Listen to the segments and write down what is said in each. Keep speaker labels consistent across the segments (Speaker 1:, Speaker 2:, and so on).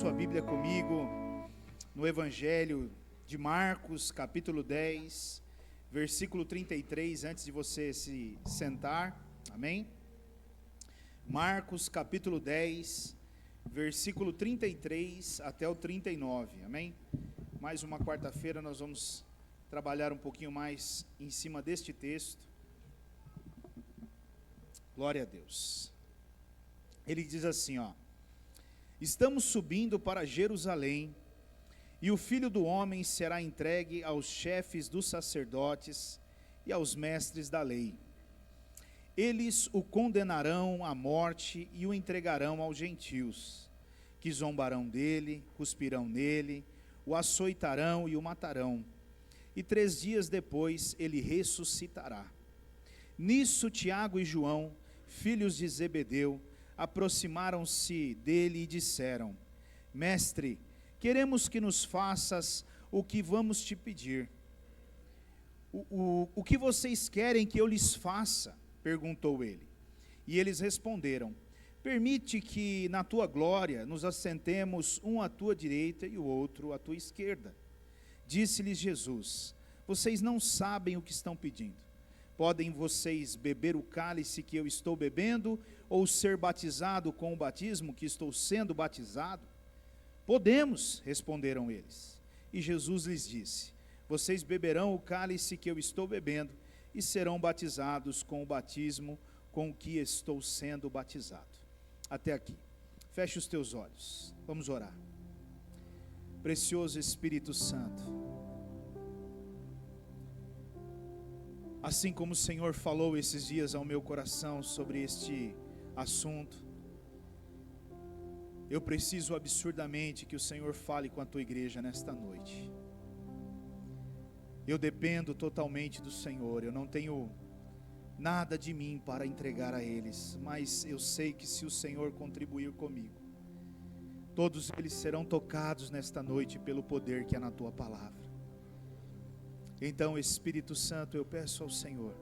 Speaker 1: Sua Bíblia comigo no Evangelho de Marcos, capítulo 10, versículo 33, antes de você se sentar, amém? Marcos, capítulo 10, versículo 33 até o 39, amém? Mais uma quarta-feira nós vamos trabalhar um pouquinho mais em cima deste texto. Glória a Deus. Ele diz assim, ó: estamos subindo para Jerusalém, e o Filho do Homem será entregue aos chefes dos sacerdotes e aos mestres da lei. Eles o condenarão à morte e o entregarão aos gentios, que zombarão dele, cuspirão nele, o açoitarão e o matarão. E 3 dias depois ele ressuscitará. Nisso Tiago e João, filhos de Zebedeu, aproximaram-se dele e disseram: Mestre, queremos que nos faças o que vamos te pedir. O que vocês querem que eu lhes faça? Perguntou ele. E eles responderam: permite que na tua glória nos assentemos um à tua direita e o outro à tua esquerda. Disse-lhes Jesus: vocês não sabem o que estão pedindo. Podem vocês beber o cálice que eu estou bebendo, ou ser batizado com o batismo que estou sendo batizado? Podemos, responderam eles. E Jesus lhes disse: vocês beberão o cálice que eu estou bebendo, e serão batizados com o batismo com que estou sendo batizado. Até aqui. Feche os teus olhos. Vamos orar. Precioso Espírito Santo, assim como o Senhor falou esses dias ao meu coração sobre este assunto, eu preciso absurdamente que o Senhor fale com a tua igreja nesta noite. Eu dependo totalmente do Senhor, eu não tenho nada de mim para entregar a eles, mas eu sei que se o Senhor contribuir comigo, todos eles serão tocados nesta noite pelo poder que há na tua palavra. Então, Espírito Santo, eu peço ao Senhor,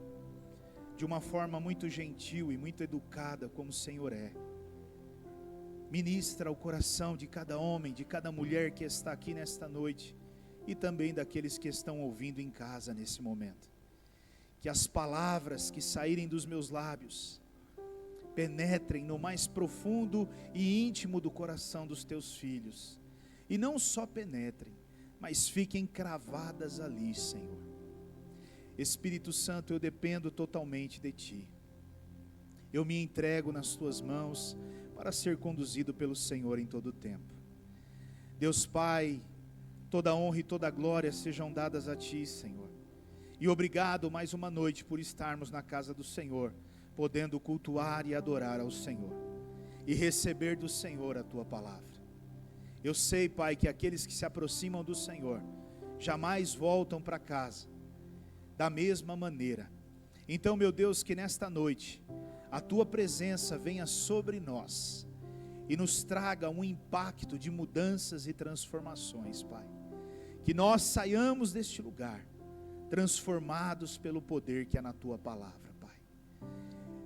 Speaker 1: de uma forma muito gentil e muito educada, como o Senhor é, ministra o coração de cada homem, de cada mulher que está aqui nesta noite, e também daqueles que estão ouvindo em casa nesse momento. Que as palavras que saírem dos meus lábios penetrem no mais profundo e íntimo do coração dos teus filhos, e não só penetrem, mas fiquem cravadas ali, Senhor. Espírito Santo, eu dependo totalmente de Ti. Eu me entrego nas Tuas mãos para ser conduzido pelo Senhor em todo o tempo. Deus Pai, toda honra e toda glória sejam dadas a Ti, Senhor. E obrigado mais uma noite por estarmos na casa do Senhor, podendo cultuar e adorar ao Senhor, e receber do Senhor a Tua palavra. Eu sei, Pai, que aqueles que se aproximam do Senhor jamais voltam para casa da mesma maneira. Então, meu Deus, que nesta noite a Tua presença venha sobre nós e nos traga um impacto de mudanças e transformações, Pai. Que nós saiamos deste lugar transformados pelo poder que há na Tua palavra, Pai.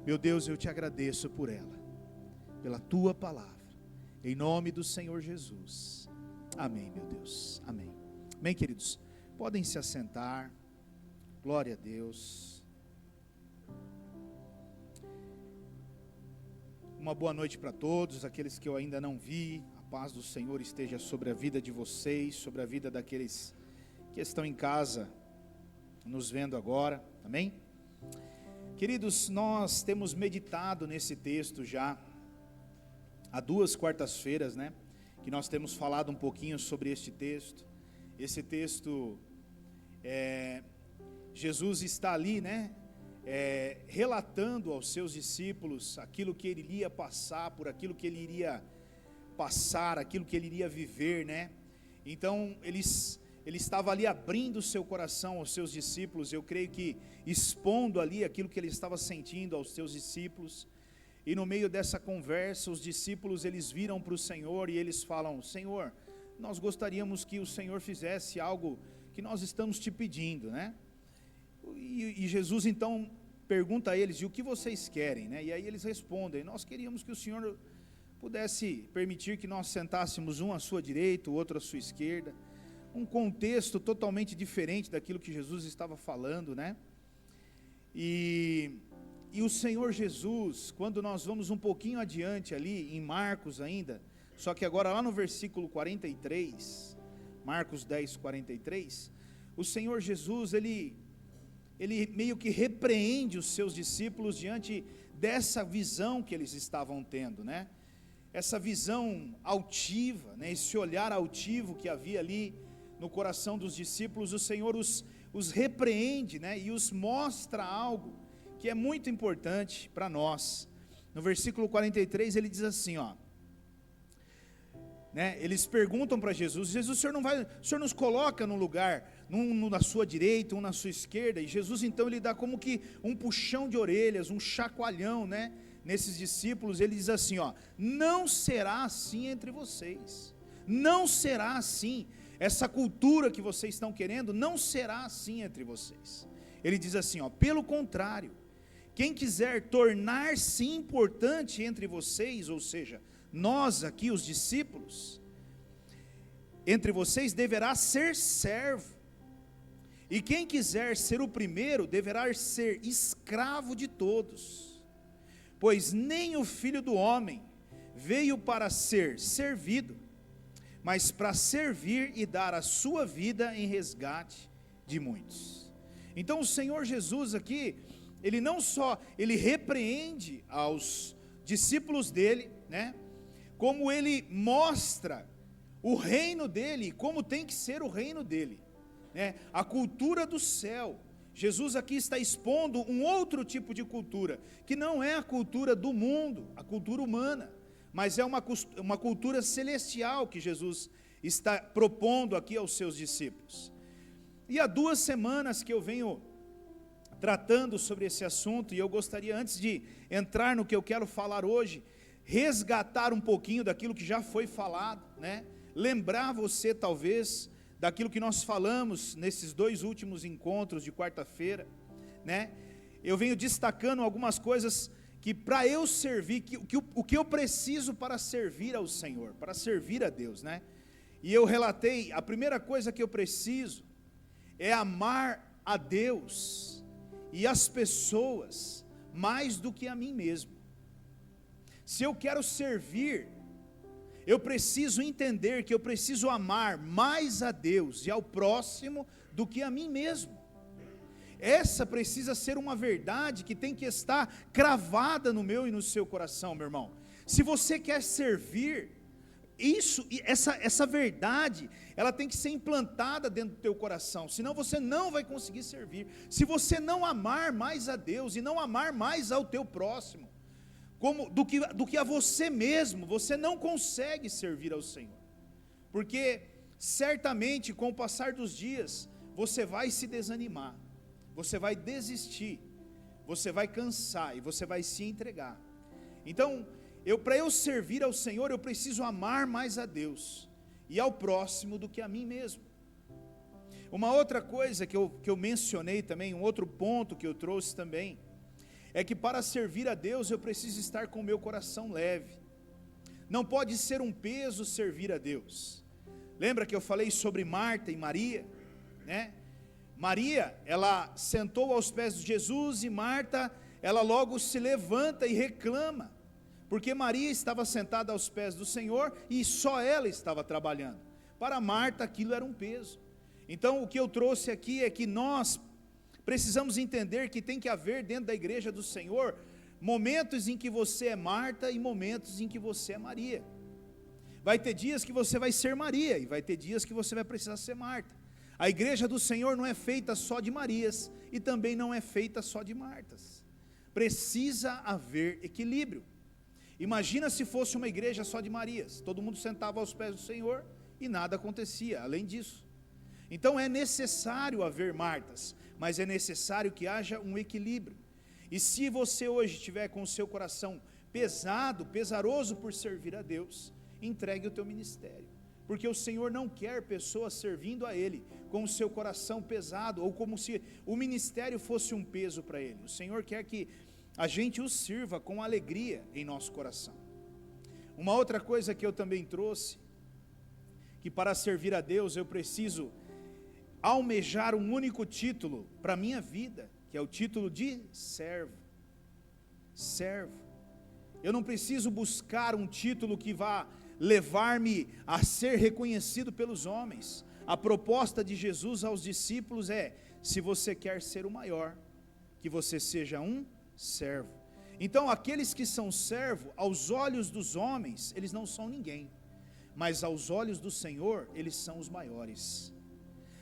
Speaker 1: Meu Deus, eu Te agradeço por ela, pela Tua palavra. Em nome do Senhor Jesus. Amém, meu Deus. Amém. Amém, queridos. Podem se assentar. Glória a Deus. Uma boa noite para todos, aqueles que eu ainda não vi. A paz do Senhor esteja sobre a vida de vocês, sobre a vida daqueles que estão em casa, nos vendo agora. Amém? Queridos, nós temos meditado nesse texto já há 2 quartas-feiras, né? Que nós temos falado um pouquinho sobre este texto. Esse texto, Jesus está ali, né? Relatando aos seus discípulos aquilo que ele iria passar, por aquilo que ele iria passar, aquilo que ele iria viver, né? Então, ele estava ali abrindo o seu coração aos seus discípulos, eu creio que expondo ali aquilo que ele estava sentindo aos seus discípulos. E no meio dessa conversa, os discípulos, eles viram para o Senhor e eles falam: Senhor, nós gostaríamos que o Senhor fizesse algo que nós estamos te pedindo, né? E Jesus então pergunta a eles: e o que vocês querem, né? E aí eles respondem: nós queríamos que o Senhor pudesse permitir que nós sentássemos um à sua direita, o outro à sua esquerda, um contexto totalmente diferente daquilo que Jesus estava falando, né? E o Senhor Jesus, quando nós vamos um pouquinho adiante ali, em Marcos ainda, só que agora lá no versículo 43, Marcos 10, 43, o Senhor Jesus, ele meio que repreende os seus discípulos diante dessa visão que eles estavam tendo, né? Essa visão altiva, né? Esse olhar altivo que havia ali no coração dos discípulos, o Senhor os repreende, né? E os mostra algo que é muito importante para nós. No versículo 43 ele diz assim, ó, né? Eles perguntam para Jesus, Jesus, o Senhor nos coloca num lugar, um na sua direita, um na sua esquerda, e Jesus então ele dá como que um puxão de orelhas, um chacoalhão, né? Nesses discípulos, ele diz assim, ó, não será assim entre vocês, não será assim, essa cultura que vocês estão querendo, não será assim entre vocês. Ele diz assim, ó, pelo contrário, quem quiser tornar-se importante entre vocês, ou seja, nós aqui os discípulos, entre vocês deverá ser servo, e quem quiser ser o primeiro, deverá ser escravo de todos, pois nem o Filho do Homem veio para ser servido, mas para servir e dar a sua vida em resgate de muitos. Então o Senhor Jesus aqui, ele não só, ele repreende aos discípulos dele, né, como ele mostra o reino dele, como tem que ser o reino dele, né, a cultura do céu. Jesus aqui está expondo um outro tipo de cultura, que não é a cultura do mundo, a cultura humana, mas é uma cultura celestial que Jesus está propondo aqui aos seus discípulos. E há 2 semanas que eu venho tratando sobre esse assunto, e eu gostaria, antes de entrar no que eu quero falar hoje, resgatar um pouquinho daquilo que já foi falado, né? Lembrar você talvez daquilo que nós falamos nesses 2 últimos encontros de quarta-feira, né? Eu venho destacando algumas coisas que para eu servir, o que eu preciso para servir ao Senhor, para servir a Deus, né? E eu relatei, a primeira coisa que eu preciso é amar a Deus e as pessoas mais do que a mim mesmo. Se eu quero servir, eu preciso entender que eu preciso amar mais a Deus e ao próximo do que a mim mesmo. Essa precisa ser uma verdade que tem que estar cravada no meu e no seu coração, meu irmão. Se você quer servir, essa verdade, ela tem que ser implantada dentro do teu coração, senão você não vai conseguir servir. Se você não amar mais a Deus e não amar mais ao teu próximo, do que a você mesmo, você não consegue servir ao Senhor, porque certamente com o passar dos dias, você vai se desanimar, você vai desistir, você vai cansar e você vai se entregar. Então, para eu servir ao Senhor, eu preciso amar mais a Deus e ao próximo do que a mim mesmo. Uma outra coisa que eu mencionei também, um outro ponto que eu trouxe também, é que para servir a Deus eu preciso estar com o meu coração leve. Não pode ser um peso servir a Deus. Lembra que eu falei sobre Marta e Maria, né? Maria, ela sentou aos pés de Jesus, e Marta, ela logo se levanta e reclama, porque Maria estava sentada aos pés do Senhor e só ela estava trabalhando. Para Marta aquilo era um peso. Então o que eu trouxe aqui é que nós precisamos entender que tem que haver dentro da igreja do Senhor momentos em que você é Marta e momentos em que você é Maria. Vai ter dias que você vai ser Maria e vai ter dias que você vai precisar ser Marta. A igreja do Senhor não é feita só de Marias e também não é feita só de Martas. Precisa haver equilíbrio. Imagina se fosse uma igreja só de Marias, todo mundo sentava aos pés do Senhor e nada acontecia além disso. Então é necessário haver Martas, mas é necessário que haja um equilíbrio. E se você hoje estiver com o seu coração pesado, pesaroso por servir a Deus, entregue o teu ministério, porque o Senhor não quer pessoas servindo a Ele com o seu coração pesado, ou como se o ministério fosse um peso para Ele. O Senhor quer que a gente o sirva com alegria em nosso coração. Uma outra coisa que eu também trouxe, que para servir a Deus eu preciso almejar um único título para a minha vida, que é o título de servo. Servo. Eu não preciso buscar um título que vá levar-me a ser reconhecido pelos homens. A proposta de Jesus aos discípulos é: se você quer ser o maior, que você seja um servo. Então aqueles que são servo, aos olhos dos homens, eles não são ninguém, mas aos olhos do Senhor, eles são os maiores.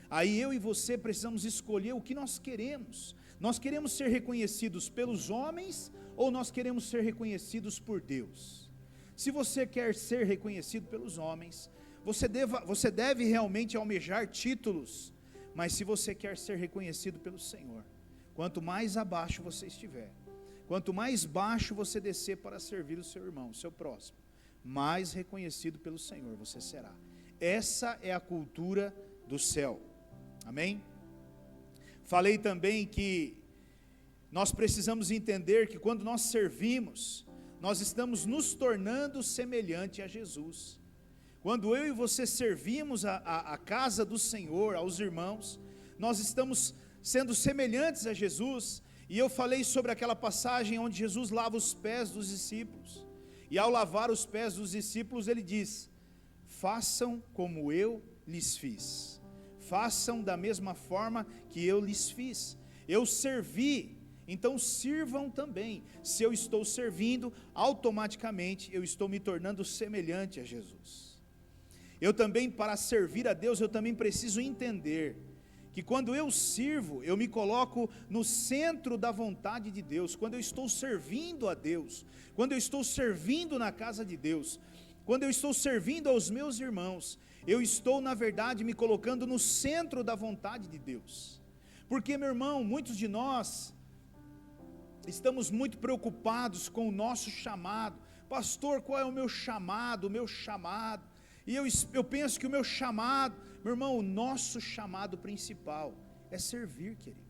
Speaker 1: Aí eu e você precisamos escolher o que nós queremos. Nós queremos ser reconhecidos pelos homens ou nós queremos ser reconhecidos por Deus? Se você quer ser reconhecido pelos homens, você deve realmente almejar títulos, mas se você quer ser reconhecido pelo Senhor, quanto mais abaixo você estiver, quanto mais baixo você descer para servir o seu irmão, o seu próximo, mais reconhecido pelo Senhor você será. Essa é a cultura do céu. Amém? Falei também que nós precisamos entender que quando nós servimos, nós estamos nos tornando semelhante a Jesus. Quando eu e você servimos a casa do Senhor, aos irmãos, nós estamos sendo semelhantes a Jesus. E eu falei sobre aquela passagem onde Jesus lava os pés dos discípulos, e ao lavar os pés dos discípulos ele diz: façam como eu lhes fiz, façam da mesma forma que eu lhes fiz. Eu servi, então sirvam também. Se eu estou servindo, automaticamente eu estou me tornando semelhante a Jesus. Eu também, para servir a Deus, eu também preciso entender que quando eu sirvo, eu me coloco no centro da vontade de Deus. Quando eu estou servindo a Deus, quando eu estou servindo na casa de Deus, quando eu estou servindo aos meus irmãos, eu estou na verdade me colocando no centro da vontade de Deus. Porque, meu irmão, muitos de nós estamos muito preocupados com o nosso chamado. Pastor, qual é o meu chamado? O meu chamado. E eu penso que o meu chamado, meu irmão, o nosso chamado principal é servir, querido.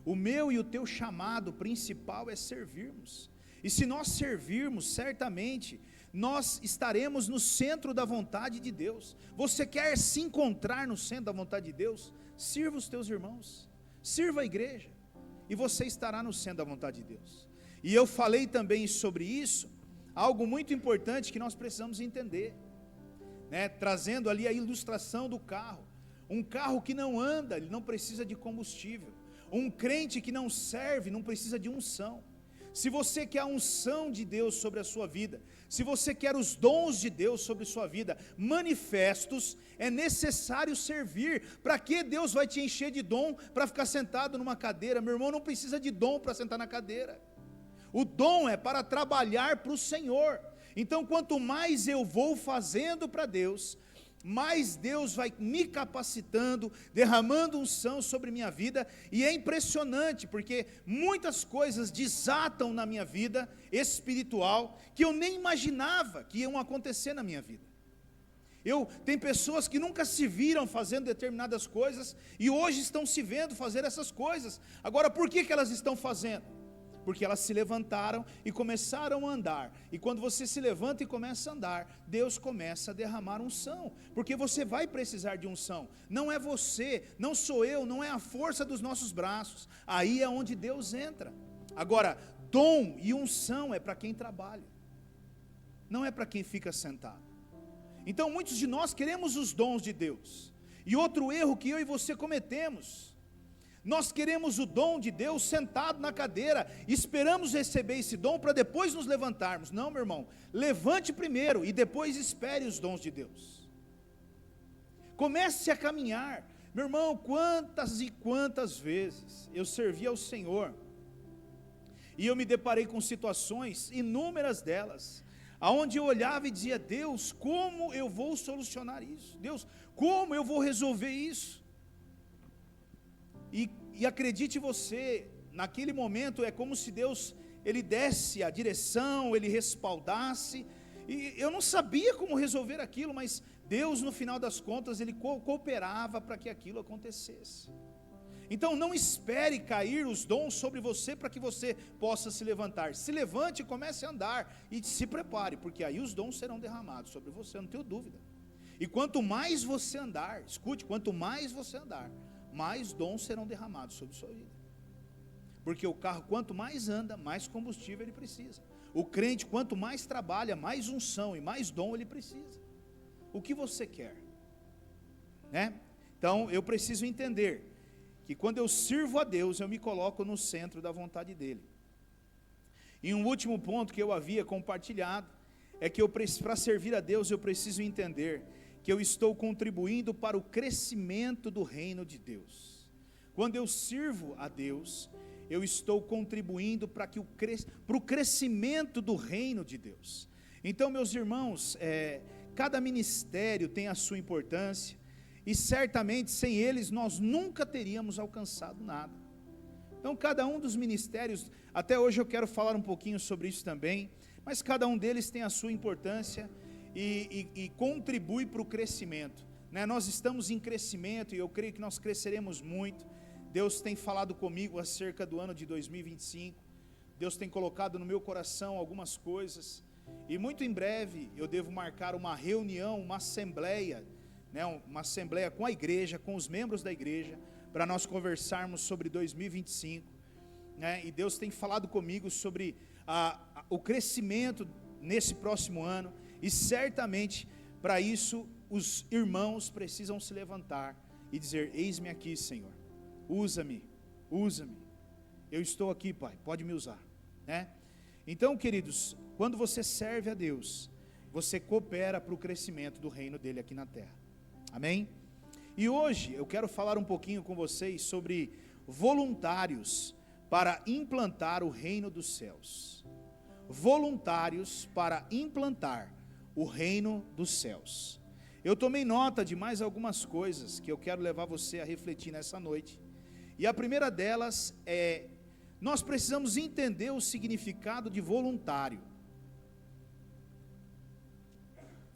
Speaker 1: O meu e o teu chamado principal é servirmos. E se nós servirmos, certamente nós estaremos no centro da vontade de Deus. Você quer se encontrar no centro da vontade de Deus? Sirva os teus irmãos, sirva a igreja, e você estará no centro da vontade de Deus. E eu falei também sobre isso, algo muito importante que nós precisamos entender, né? Trazendo ali a ilustração do carro. Um carro que não anda, ele não precisa de combustível. Um crente que não serve, não precisa de unção. Se você quer a unção de Deus sobre a sua vida, se você quer os dons de Deus sobre a sua vida, manifestos, é necessário servir. Para que Deus vai te encher de dom para ficar sentado numa cadeira? Meu irmão, não precisa de dom para sentar na cadeira. O dom é para trabalhar para o Senhor. Então, quanto mais eu vou fazendo para Deus, mais Deus vai me capacitando, derramando unção sobre minha vida. E é impressionante, porque muitas coisas desatam na minha vida espiritual, que eu nem imaginava que iam acontecer na minha vida. Tem pessoas que nunca se viram fazendo determinadas coisas, e hoje estão se vendo fazer essas coisas. Agora, por que elas estão fazendo? Porque elas se levantaram e começaram a andar. E quando você se levanta e começa a andar, Deus começa a derramar unção, porque você vai precisar de unção. Não é você, não sou eu, não é a força dos nossos braços. Aí é onde Deus entra. Agora, dom e unção é para quem trabalha, não é para quem fica sentado. Então muitos de nós queremos os dons de Deus. E outro erro que eu e você cometemos: nós queremos o dom de Deus sentado na cadeira, esperamos receber esse dom para depois nos levantarmos. Não, meu irmão, levante primeiro e depois espere os dons de Deus. Comece a caminhar. Meu irmão, quantas e quantas vezes eu servi ao Senhor, e eu me deparei com situações, inúmeras delas, aonde eu olhava e dizia: Deus, como eu vou solucionar isso? Deus, como eu vou resolver isso? E acredite você, naquele momento é como se Deus, Ele desse a direção, Ele respaldasse, e eu não sabia como resolver aquilo, mas Deus, no final das contas, Ele cooperava para que aquilo acontecesse. Então não espere cair os dons sobre você para que você possa se levantar. Se levante e comece a andar e se prepare, porque aí os dons serão derramados sobre você, eu não tenho dúvida. E quanto mais você andar, escute, quanto mais você andar, mais dons serão derramados sobre sua vida. Porque o carro, quanto mais anda, mais combustível ele precisa. O crente, quanto mais trabalha, mais unção e mais dom ele precisa. O que você quer? Né? Então eu preciso entender que quando eu sirvo a Deus, eu me coloco no centro da vontade dEle. E um último ponto que eu havia compartilhado, é que para servir a Deus eu preciso entender que eu estou contribuindo para o crescimento do reino de Deus. Quando eu sirvo a Deus, eu estou contribuindo para o crescimento do reino de Deus. Então, meus irmãos, cada ministério tem a sua importância, e certamente sem eles nós nunca teríamos alcançado nada. Então cada um dos ministérios, até hoje eu quero falar um pouquinho sobre isso também, mas cada um deles tem a sua importância e contribui para o crescimento, né? Nós estamos em crescimento e eu creio que nós cresceremos muito. Deus tem falado comigo acerca do ano de 2025, Deus tem colocado no meu coração algumas coisas, e muito em breve eu devo marcar uma reunião, uma assembleia, né, uma assembleia com a igreja, com os membros da igreja, para nós conversarmos sobre 2025, né, e Deus tem falado comigo sobre o crescimento nesse próximo ano, e certamente para isso os irmãos precisam se levantar e dizer: eis-me aqui, Senhor, usa-me, eu estou aqui, Pai, pode me usar, né? Então, queridos, quando você serve a Deus, você coopera para o crescimento do reino dele aqui na terra. Amém? E hoje eu quero falar um pouquinho com vocês sobre voluntários para implantar o reino dos céus. Voluntários para implantar o reino dos céus. Eu tomei nota de mais algumas coisas que eu quero levar você a refletir nessa noite. E a primeira delas é: nós precisamos entender o significado de voluntário.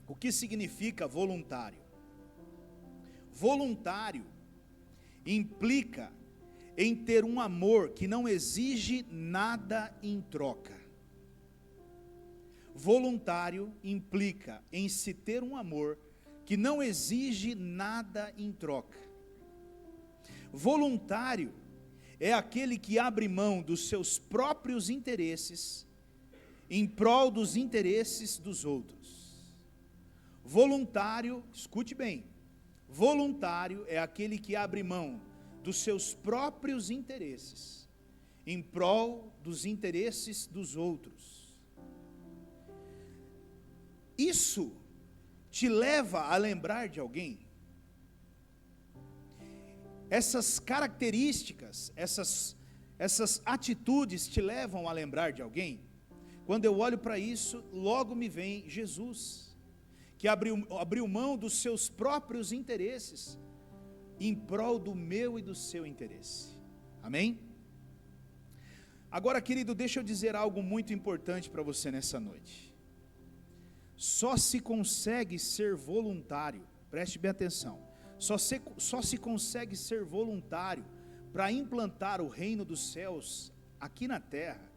Speaker 1: O que significa voluntário? Voluntário implica em ter um amor que não exige nada em troca. Voluntário implica em se ter um amor que não exige nada em troca. Voluntário é aquele que abre mão dos seus próprios interesses em prol dos interesses dos outros. Voluntário, escute bem, voluntário é aquele que abre mão dos seus próprios interesses em prol dos interesses dos outros. Isso te leva a lembrar de alguém? Essas características, essas atitudes te levam a lembrar de alguém? Quando eu olho para isso, logo me vem Jesus, que abriu mão dos seus próprios interesses em prol do meu e do seu interesse. Amém? Agora, querido, deixa eu dizer algo muito importante para você nessa noite. Só se consegue ser voluntário, preste bem atenção, só se consegue ser voluntário para implantar o reino dos céus aqui na terra,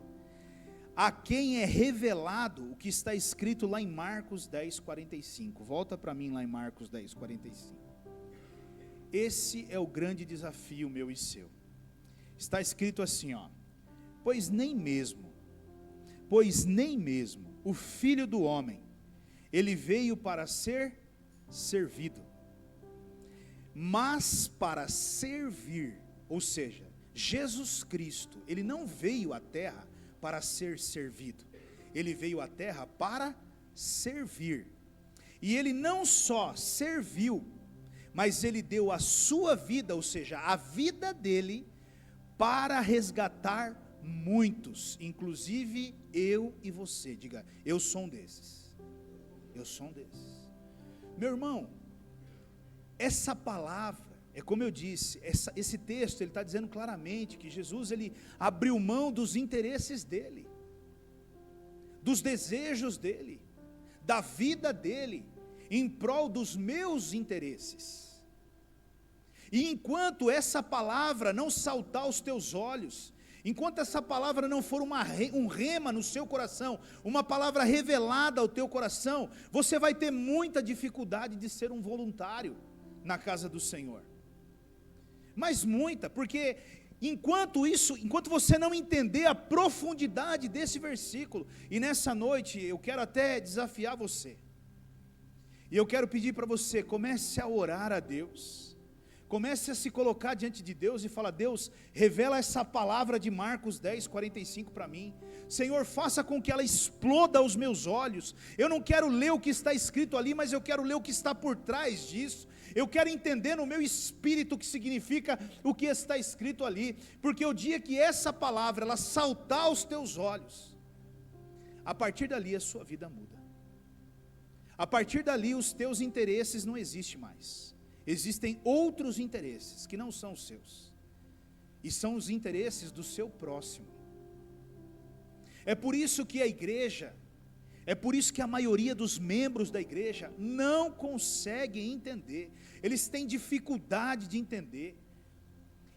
Speaker 1: a quem é revelado o que está escrito lá em Marcos 10:45, volta para mim lá em Marcos 10:45, esse é o grande desafio meu e seu. Está escrito assim, ó: pois nem mesmo o Filho do Homem, ele veio para ser servido, mas para servir. Ou seja, Jesus Cristo, ele não veio à terra para ser servido, ele veio à terra para servir, e ele não só serviu, mas ele deu a sua vida, ou seja, a vida dele, para resgatar muitos, inclusive eu e você. Diga: eu sou um desses, eu sou um desses. Meu irmão, essa palavra, é como eu disse, esse texto, ele está dizendo claramente que Jesus, ele abriu mão dos interesses dele, dos desejos dele, da vida dele, em prol dos meus interesses. E enquanto essa palavra não saltar aos teus olhos, enquanto essa palavra não for um rema no seu coração, uma palavra revelada ao teu coração, você vai ter muita dificuldade de ser um voluntário na casa do Senhor. Mas muita, porque enquanto você não entender a profundidade desse versículo, e nessa noite eu quero até desafiar você, e eu quero pedir para você, comece a orar a Deus, comece a se colocar diante de Deus e falar: Deus, revela essa palavra de Marcos 10:45 para mim. Senhor, faça com que ela exploda aos meus olhos. Eu não quero ler o que está escrito ali, mas eu quero ler o que está por trás disso. Eu quero entender no meu espírito o que significa o que está escrito ali, porque o dia que essa palavra ela saltar aos teus olhos, a partir dali a sua vida muda. A partir dali os teus interesses não existem mais. Existem outros interesses que não são os seus, e são os interesses do seu próximo. É por isso que a igreja, é por isso que a maioria dos membros da igreja não conseguem entender, eles têm dificuldade de entender,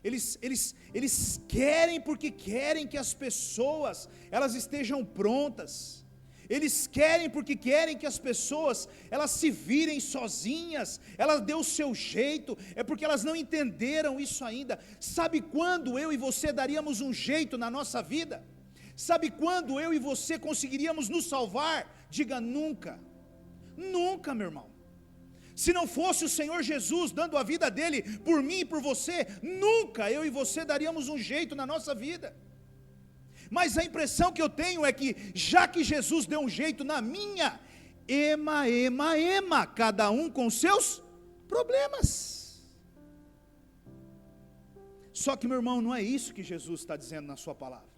Speaker 1: eles querem porque querem que as pessoas, elas estejam prontas, eles querem porque querem que as pessoas, elas se virem sozinhas, elas dêem o seu jeito, é porque elas não entenderam isso ainda. Sabe quando eu e você daríamos um jeito na nossa vida? Sabe quando eu e você conseguiríamos nos salvar? Diga nunca, nunca, meu irmão. Se não fosse o Senhor Jesus dando a vida dele por mim e por você, nunca eu e você daríamos um jeito na nossa vida. Mas a impressão que eu tenho é que, já que Jesus deu um jeito na minha, cada um com seus problemas. Só que, meu irmão, não é isso que Jesus está dizendo na sua palavra.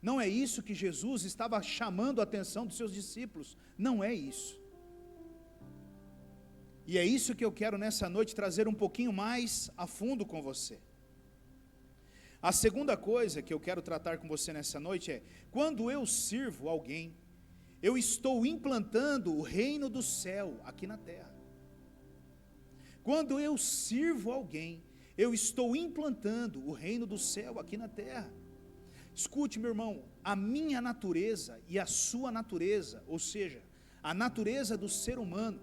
Speaker 1: Não é isso que Jesus estava chamando a atenção dos seus discípulos. Não é isso. E é isso que eu quero nessa noite trazer um pouquinho mais a fundo com você. A segunda coisa que eu quero tratar com você nessa noite é: quando eu sirvo alguém, eu estou implantando o reino do céu aqui na terra. Quando eu sirvo alguém, eu estou implantando o reino do céu aqui na terra. Escute, meu irmão, a minha natureza e a sua natureza, ou seja, a natureza do ser humano,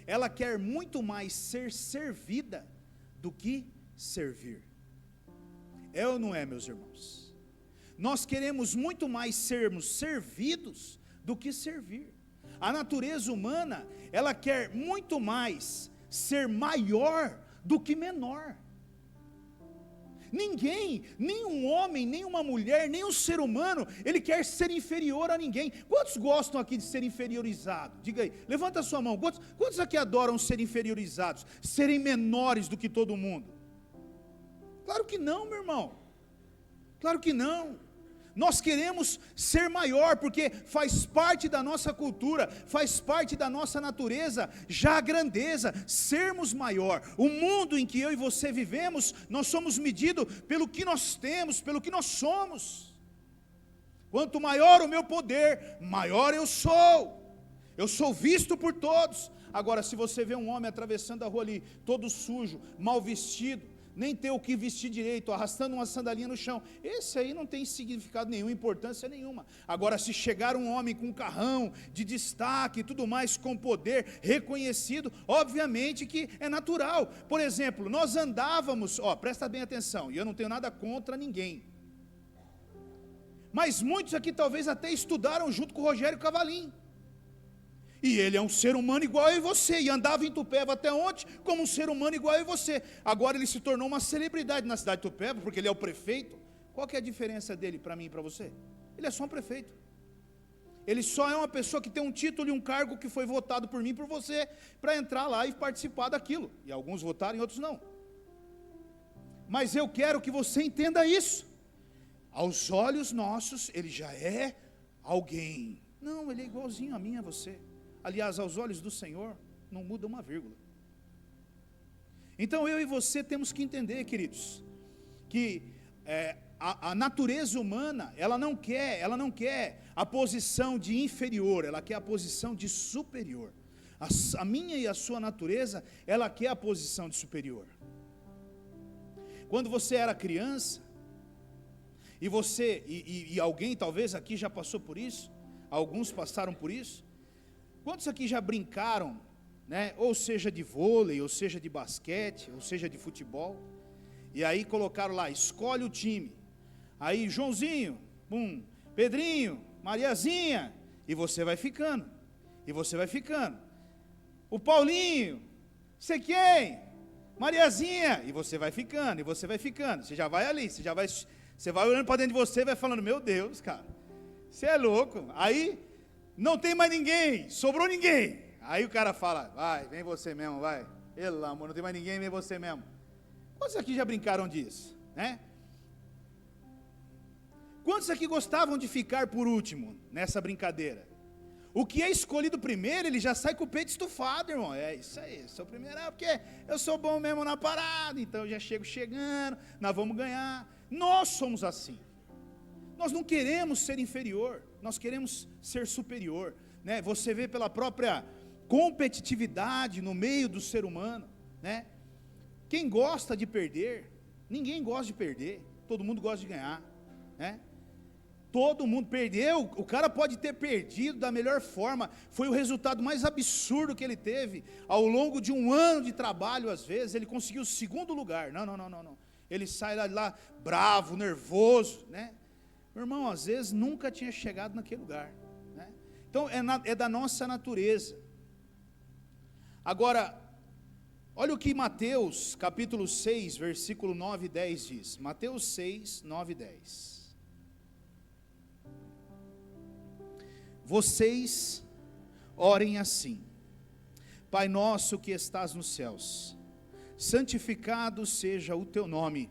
Speaker 1: ela quer muito mais ser servida do que servir. É ou não é, meus irmãos? Nós queremos muito mais sermos servidos do que servir. A natureza humana, ela quer muito mais ser maior do que menor. Ninguém, nenhum homem, nenhuma mulher, nenhum ser humano, ele quer ser inferior a ninguém. Quantos gostam aqui de ser inferiorizado? Diga aí, levanta a sua mão. Quantos aqui adoram ser inferiorizados, serem menores do que todo mundo? Claro que não, meu irmão. Claro que não. Nós queremos ser maior, porque faz parte da nossa cultura, faz parte da nossa natureza, já a grandeza, sermos maior. O mundo em que eu e você vivemos, nós somos medidos pelo que nós temos, pelo que nós somos. Quanto maior o meu poder, maior eu sou visto por todos. Agora, se você vê um homem atravessando a rua ali, todo sujo, mal vestido, nem ter o que vestir direito, arrastando uma sandalinha no chão, esse aí não tem significado nenhum, importância nenhuma. Agora, se chegar um homem com um carrão de destaque e tudo mais, com poder, reconhecido, obviamente que é natural. Por exemplo, nós andávamos, presta bem atenção, e eu não tenho nada contra ninguém, mas muitos aqui talvez até estudaram junto com o Rogério Cavalim, e ele é um ser humano igual eu e você, e andava em Itupeva até ontem como um ser humano igual eu e você. Agora ele se tornou uma celebridade na cidade de Itupeva, porque ele é o prefeito. Qual que é a diferença dele para mim e para você? Ele é só um prefeito. Ele só é uma pessoa que tem um título e um cargo que foi votado por mim e por você, para entrar lá e participar daquilo. E alguns votaram e outros não. Mas eu quero que você entenda isso. Aos olhos nossos, ele já é alguém. Não, ele é igualzinho a mim e a você. Aliás, aos olhos do Senhor, não muda uma vírgula. Então eu e você temos que entender, queridos, que a natureza humana, ela não quer a posição de inferior, ela quer a posição de superior. A minha e a sua natureza, ela quer a posição de superior. Quando você era criança, e você, e alguém talvez aqui já passou por isso, alguns passaram por isso, quantos aqui já brincaram, né, ou seja de vôlei, ou seja de basquete, ou seja de futebol, e aí colocaram lá, escolhe o time, aí Joãozinho, Pedrinho, Mariazinha, e você vai ficando, o Paulinho, sei quem, Mariazinha, e você vai ficando, você já vai ali, você vai olhando para dentro de você e vai falando, meu Deus, cara, você é louco, aí não tem mais ninguém, sobrou ninguém, aí o cara fala, vai, vem você mesmo, vai, pelo amor, não tem mais ninguém, vem você mesmo. Quantos aqui já brincaram disso, né? Quantos aqui gostavam de ficar por último nessa brincadeira? O que é escolhido primeiro, ele já sai com o peito estufado, irmão. É isso aí, sou o primeiro, porque eu sou bom mesmo na parada, então eu já chego chegando, nós vamos ganhar. Nós somos assim. Nós não queremos ser inferior, nós queremos ser superior, né? Você vê pela própria competitividade no meio do ser humano, né? Quem gosta de perder? Ninguém gosta de perder, todo mundo gosta de ganhar, né? Todo mundo perdeu, o cara pode ter perdido da melhor forma, foi o resultado mais absurdo que ele teve, ao longo de um ano de trabalho, às vezes, ele conseguiu o segundo lugar, não, ele sai lá bravo, nervoso, né? Meu irmão, às vezes nunca tinha chegado naquele lugar, né? Então é da nossa natureza. Agora, olha o que Mateus capítulo 6, versículo 9 e 10 diz, Mateus 6, 9 e 10. Vocês orem assim, Pai nosso que estás nos céus, santificado seja o teu nome,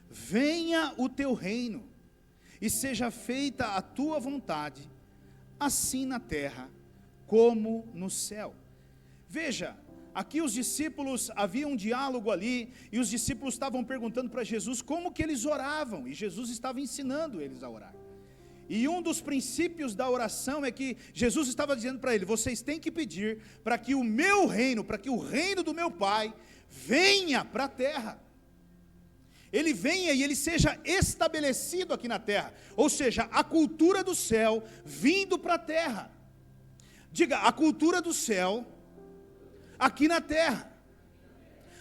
Speaker 1: venha o teu reino, e seja feita a tua vontade, assim na terra, como no céu. Veja, aqui os discípulos, havia um diálogo ali, e os discípulos estavam perguntando para Jesus como que eles oravam, e Jesus estava ensinando eles a orar. E um dos princípios da oração é que Jesus estava dizendo para ele, vocês têm que pedir para que o meu reino, para que o reino do meu Pai venha para a terra. Ele venha e ele seja estabelecido aqui na terra, ou seja, a cultura do céu vindo para a terra. Diga, a cultura do céu aqui na terra.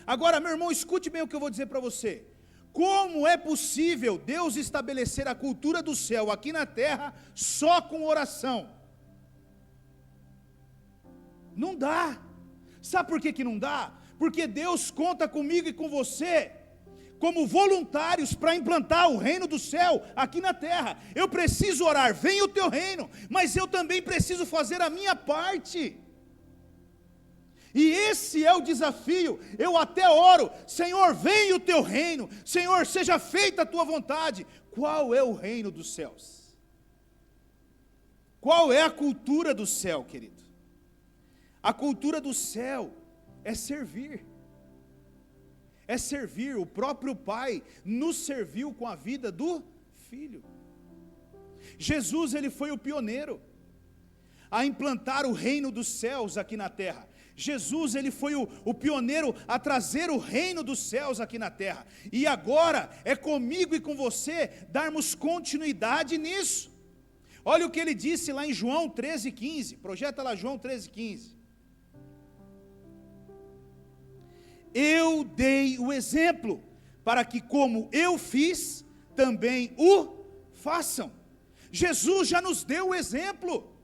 Speaker 1: Agora, meu irmão, escute bem o que eu vou dizer para você. Como é possível Deus estabelecer a cultura do céu aqui na terra só com oração? Não dá. Sabe por que não dá? Porque Deus conta comigo e com você como voluntários para implantar o reino do céu aqui na terra. Eu preciso orar, venha o teu reino, mas eu também preciso fazer a minha parte. E esse é o desafio. Eu até oro, Senhor, venha o teu reino, Senhor, seja feita a tua vontade. Qual é o reino dos céus? Qual é a cultura do céu, querido? A cultura do céu é servir. É servir. O próprio Pai nos serviu com a vida do Filho. Jesus, ele foi o pioneiro a implantar o reino dos céus aqui na terra. Jesus, ele foi o pioneiro a trazer o reino dos céus aqui na terra, e agora é comigo e com você darmos continuidade nisso. Olha o que ele disse lá em João 13,15, projeta lá João 13,15. Eu dei o exemplo, para que como eu fiz, também o façam. Jesus já nos deu o exemplo.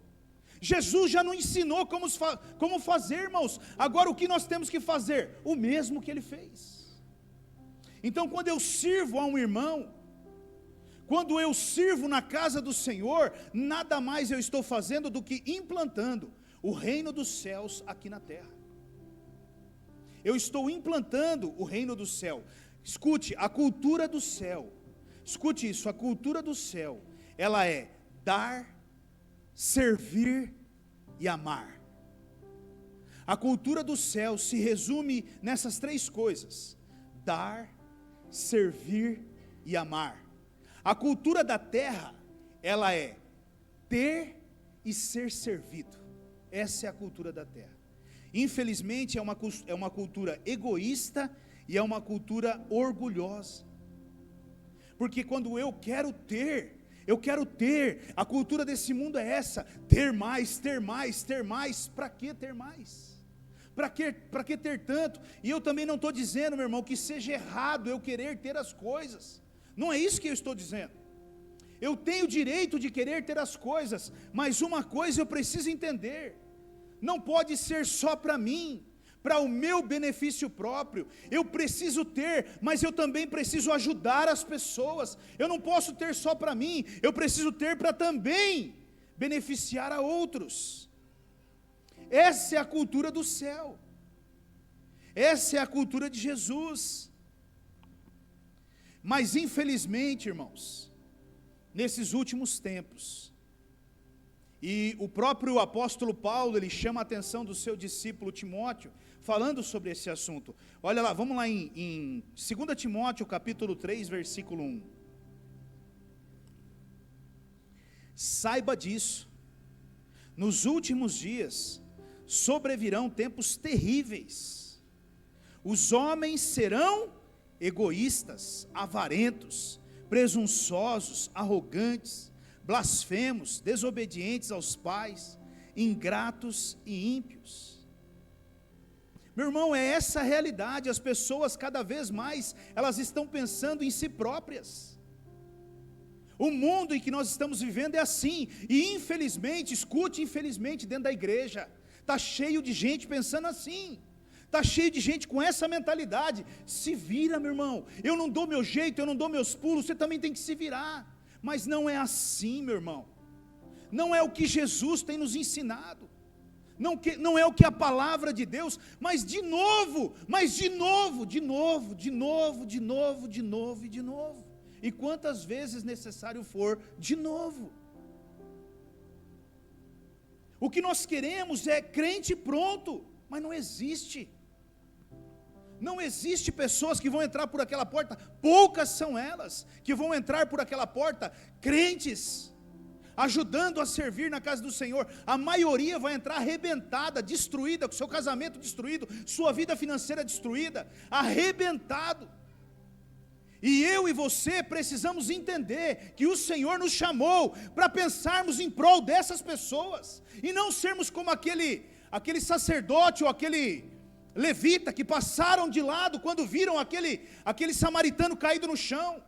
Speaker 1: Jesus já nos ensinou como fazer, irmãos. Agora o que nós temos que fazer? O mesmo que ele fez. Então quando eu sirvo a um irmão, quando eu sirvo na casa do Senhor, nada mais eu estou fazendo do que implantando o reino dos céus aqui na terra. Eu estou implantando o reino do céu. Escute, a cultura do céu, escute isso, a cultura do céu, ela é dar, servir e amar. A cultura do céu se resume nessas três coisas: dar, servir e amar. A cultura da terra, ela é ter e ser servido. Essa é a cultura da terra. Infelizmente é uma cultura egoísta e é uma cultura orgulhosa. Porque quando eu quero ter, a cultura desse mundo é essa: ter mais, ter mais, ter mais. Para que ter mais? Para que ter tanto? E eu também não estou dizendo, meu irmão, que seja errado eu querer ter as coisas. Não é isso que eu estou dizendo. Eu tenho o direito de querer ter as coisas, mas uma coisa eu preciso entender: não pode ser só para mim, para o meu benefício próprio. Eu preciso ter, mas eu também preciso ajudar as pessoas. Eu não posso ter só para mim, eu preciso ter para também beneficiar a outros. Essa é a cultura do céu, essa é a cultura de Jesus. Mas infelizmente, irmãos, nesses últimos tempos, e o próprio apóstolo Paulo, ele chama a atenção do seu discípulo Timóteo, falando sobre esse assunto. Olha lá, vamos lá em 2 Timóteo capítulo 3, versículo 1. Saiba disso, nos últimos dias sobrevirão tempos terríveis. Os homens serão egoístas, avarentos, presunçosos, arrogantes, blasfemos, desobedientes aos pais, ingratos e ímpios. Meu irmão, é essa a realidade. As pessoas cada vez mais, elas estão pensando em si próprias. O mundo em que nós estamos vivendo é assim, e infelizmente, escute, infelizmente, dentro da igreja, está cheio de gente pensando assim, está cheio de gente com essa mentalidade. Se vira, meu irmão, eu não dou meu jeito, eu não dou meus pulos, você também tem que se virar. Mas não é assim, meu irmão, não é o que Jesus tem nos ensinado, não é o que a palavra de Deus, mas de novo, e quantas vezes necessário for, de novo. O que nós queremos é crente pronto, mas não existe. Não existe pessoas que vão entrar por aquela porta, poucas são elas que vão entrar por aquela porta, crentes, ajudando a servir na casa do Senhor. A maioria vai entrar arrebentada, destruída, com seu casamento destruído, sua vida financeira destruída, arrebentado. E eu e você precisamos entender que o Senhor nos chamou para pensarmos em prol dessas pessoas, e não sermos como aquele sacerdote ou aquele levita que passaram de lado quando viram aquele samaritano caído no chão.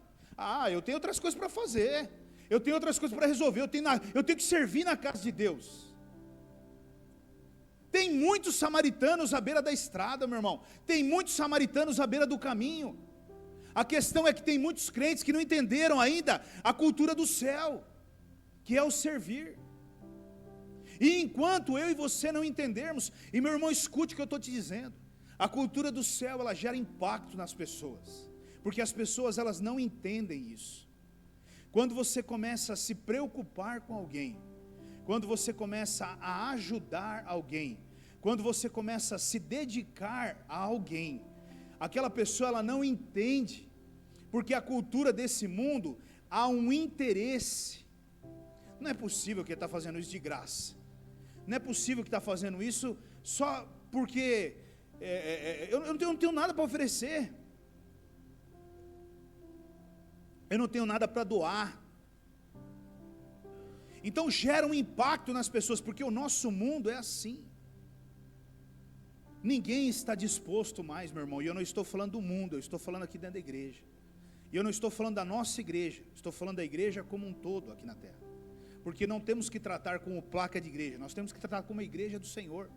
Speaker 1: Eu tenho outras coisas para fazer, eu tenho outras coisas para resolver, eu tenho que servir na casa de Deus. Tem muitos samaritanos à beira da estrada, meu irmão, tem muitos samaritanos à beira do caminho. A questão é que tem muitos crentes que não entenderam ainda a cultura do céu, que é o servir. E enquanto eu e você não entendermos, e meu irmão, escute o que eu estou te dizendo, a cultura do céu, ela gera impacto nas pessoas, porque as pessoas, elas não entendem isso. Quando você começa a se preocupar com alguém, quando você começa a ajudar alguém, quando você começa a se dedicar a alguém, aquela pessoa, ela não entende, porque a cultura desse mundo, há um interesse. Não é possível que ele está fazendo isso de graça, não é possível que está fazendo isso só porque eu não tenho nada para oferecer, eu não tenho nada para doar. Então gera um impacto nas pessoas, porque o nosso mundo é assim. Ninguém está disposto mais, meu irmão, e eu não estou falando do mundo, eu estou falando aqui dentro da igreja, e eu não estou falando da nossa igreja, estou falando da igreja como um todo aqui na terra, porque não temos que tratar como placa de igreja, nós temos que tratar como a igreja do Senhor.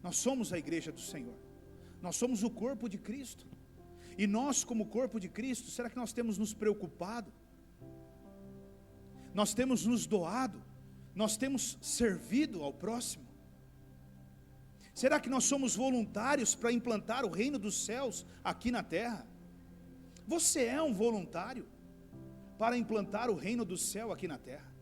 Speaker 1: Nós somos a igreja do Senhor, nós somos o corpo de Cristo, e nós como corpo de Cristo, será que nós temos nos preocupado? Nós temos nos doado? Nós temos servido ao próximo? Será que nós somos voluntários para implantar o reino dos céus aqui na terra? Você é um voluntário para implantar o reino do céu aqui na terra?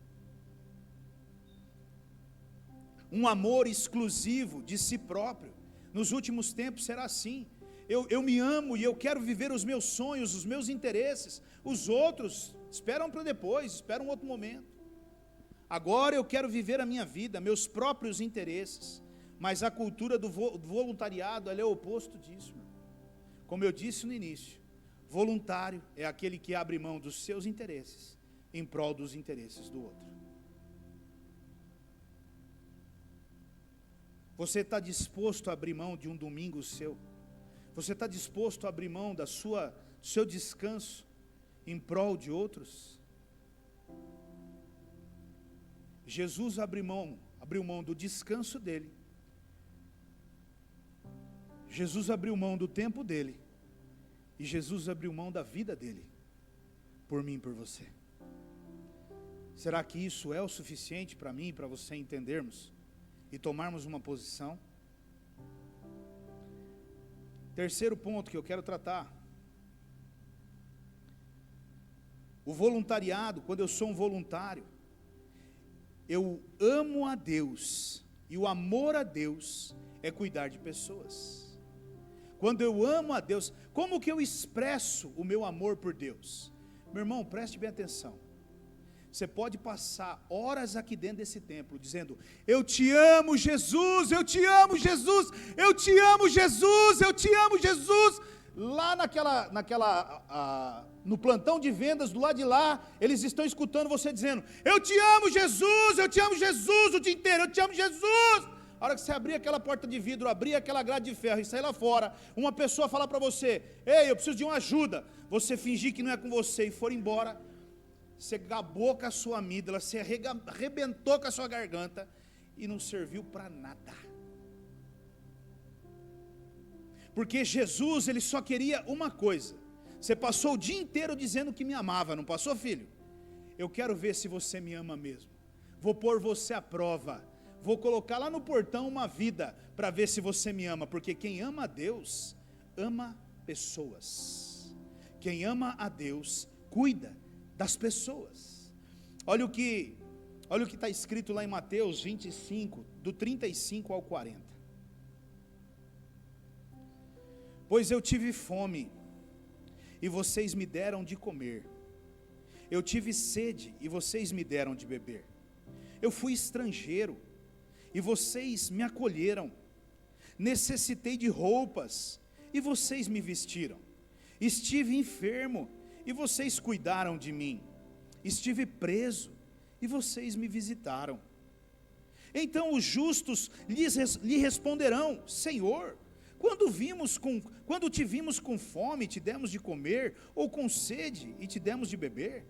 Speaker 1: Um amor exclusivo de si próprio, nos últimos tempos será assim. Eu me amo e eu quero viver os meus sonhos, os meus interesses. Os outros esperam para depois, esperam um outro momento. Agora eu quero viver a minha vida, meus próprios interesses. Mas a cultura do voluntariado, ela é o oposto disso, meu. Como eu disse no início, voluntário é aquele que abre mão dos seus interesses em prol dos interesses do outro. Você está disposto a abrir mão de um domingo seu? Você está disposto a abrir mão do seu descanso em prol de outros? Jesus abriu mão do descanso dele. Jesus abriu mão do tempo dele. E Jesus abriu mão da vida dele, por mim e por você. Será que isso é o suficiente para mim e para você entendermos e tomarmos uma posição? Terceiro ponto que eu quero tratar. O voluntariado, quando eu sou um voluntário, eu amo a Deus, e o amor a Deus é cuidar de pessoas. Quando eu amo a Deus, como que eu expresso o meu amor por Deus? Meu irmão, preste bem atenção. Você pode passar horas aqui dentro desse templo dizendo: eu te amo, Jesus, eu te amo, Jesus, eu te amo, Jesus, eu te amo, Jesus. Lá no plantão de vendas do lado de lá, eles estão escutando você dizendo: eu te amo, Jesus, eu te amo, Jesus, o dia inteiro, eu te amo, Jesus. A hora que você abrir aquela porta de vidro, abrir aquela grade de ferro e sair lá fora, uma pessoa falar para você: ei, eu preciso de uma ajuda. Você fingir que não é com você e for embora, você acabou com a sua amígdala, você arrebentou com a sua garganta e não serviu para nada. Porque Jesus, ele só queria uma coisa. Você passou o dia inteiro dizendo que me amava, não passou, filho? Eu quero ver se você me ama mesmo. Vou pôr você à prova. Vou colocar lá no portão uma vida para ver se você me ama, porque quem ama a Deus, ama pessoas. Quem ama a Deus, cuida das pessoas. Olha o que está escrito lá em Mateus 25, do 35 ao 40. Pois eu tive fome, e vocês me deram de comer. Eu tive sede, e vocês me deram de beber. Eu fui estrangeiro, e vocês me acolheram. Necessitei de roupas, e vocês me vestiram. Estive enfermo, e vocês cuidaram de mim. Estive preso, e vocês me visitaram. Então os justos lhe responderão: Senhor, quando te vimos com fome, te demos de comer, ou com sede, e te demos de beber?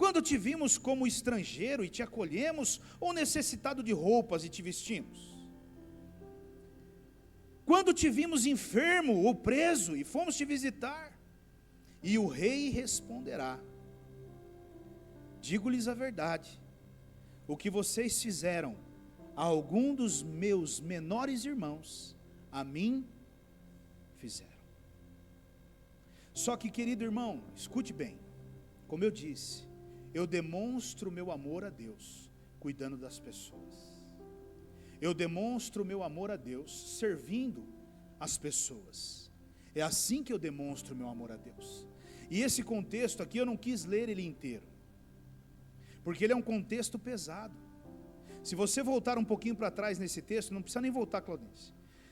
Speaker 1: Quando te vimos como estrangeiro e te acolhemos, ou necessitado de roupas e te vestimos? Quando te vimos enfermo ou preso e fomos te visitar? E o rei responderá: digo-lhes a verdade, o que vocês fizeram a algum dos meus menores irmãos, a mim fizeram. Só que, querido irmão, escute bem, como eu disse, eu demonstro o meu amor a Deus cuidando das pessoas. Eu demonstro o meu amor a Deus servindo as pessoas. É assim que eu demonstro o meu amor a Deus. E esse contexto aqui eu não quis ler ele inteiro, porque ele é um contexto pesado. Se você voltar um pouquinho para trás nesse texto, não precisa nem voltar, Claudinei.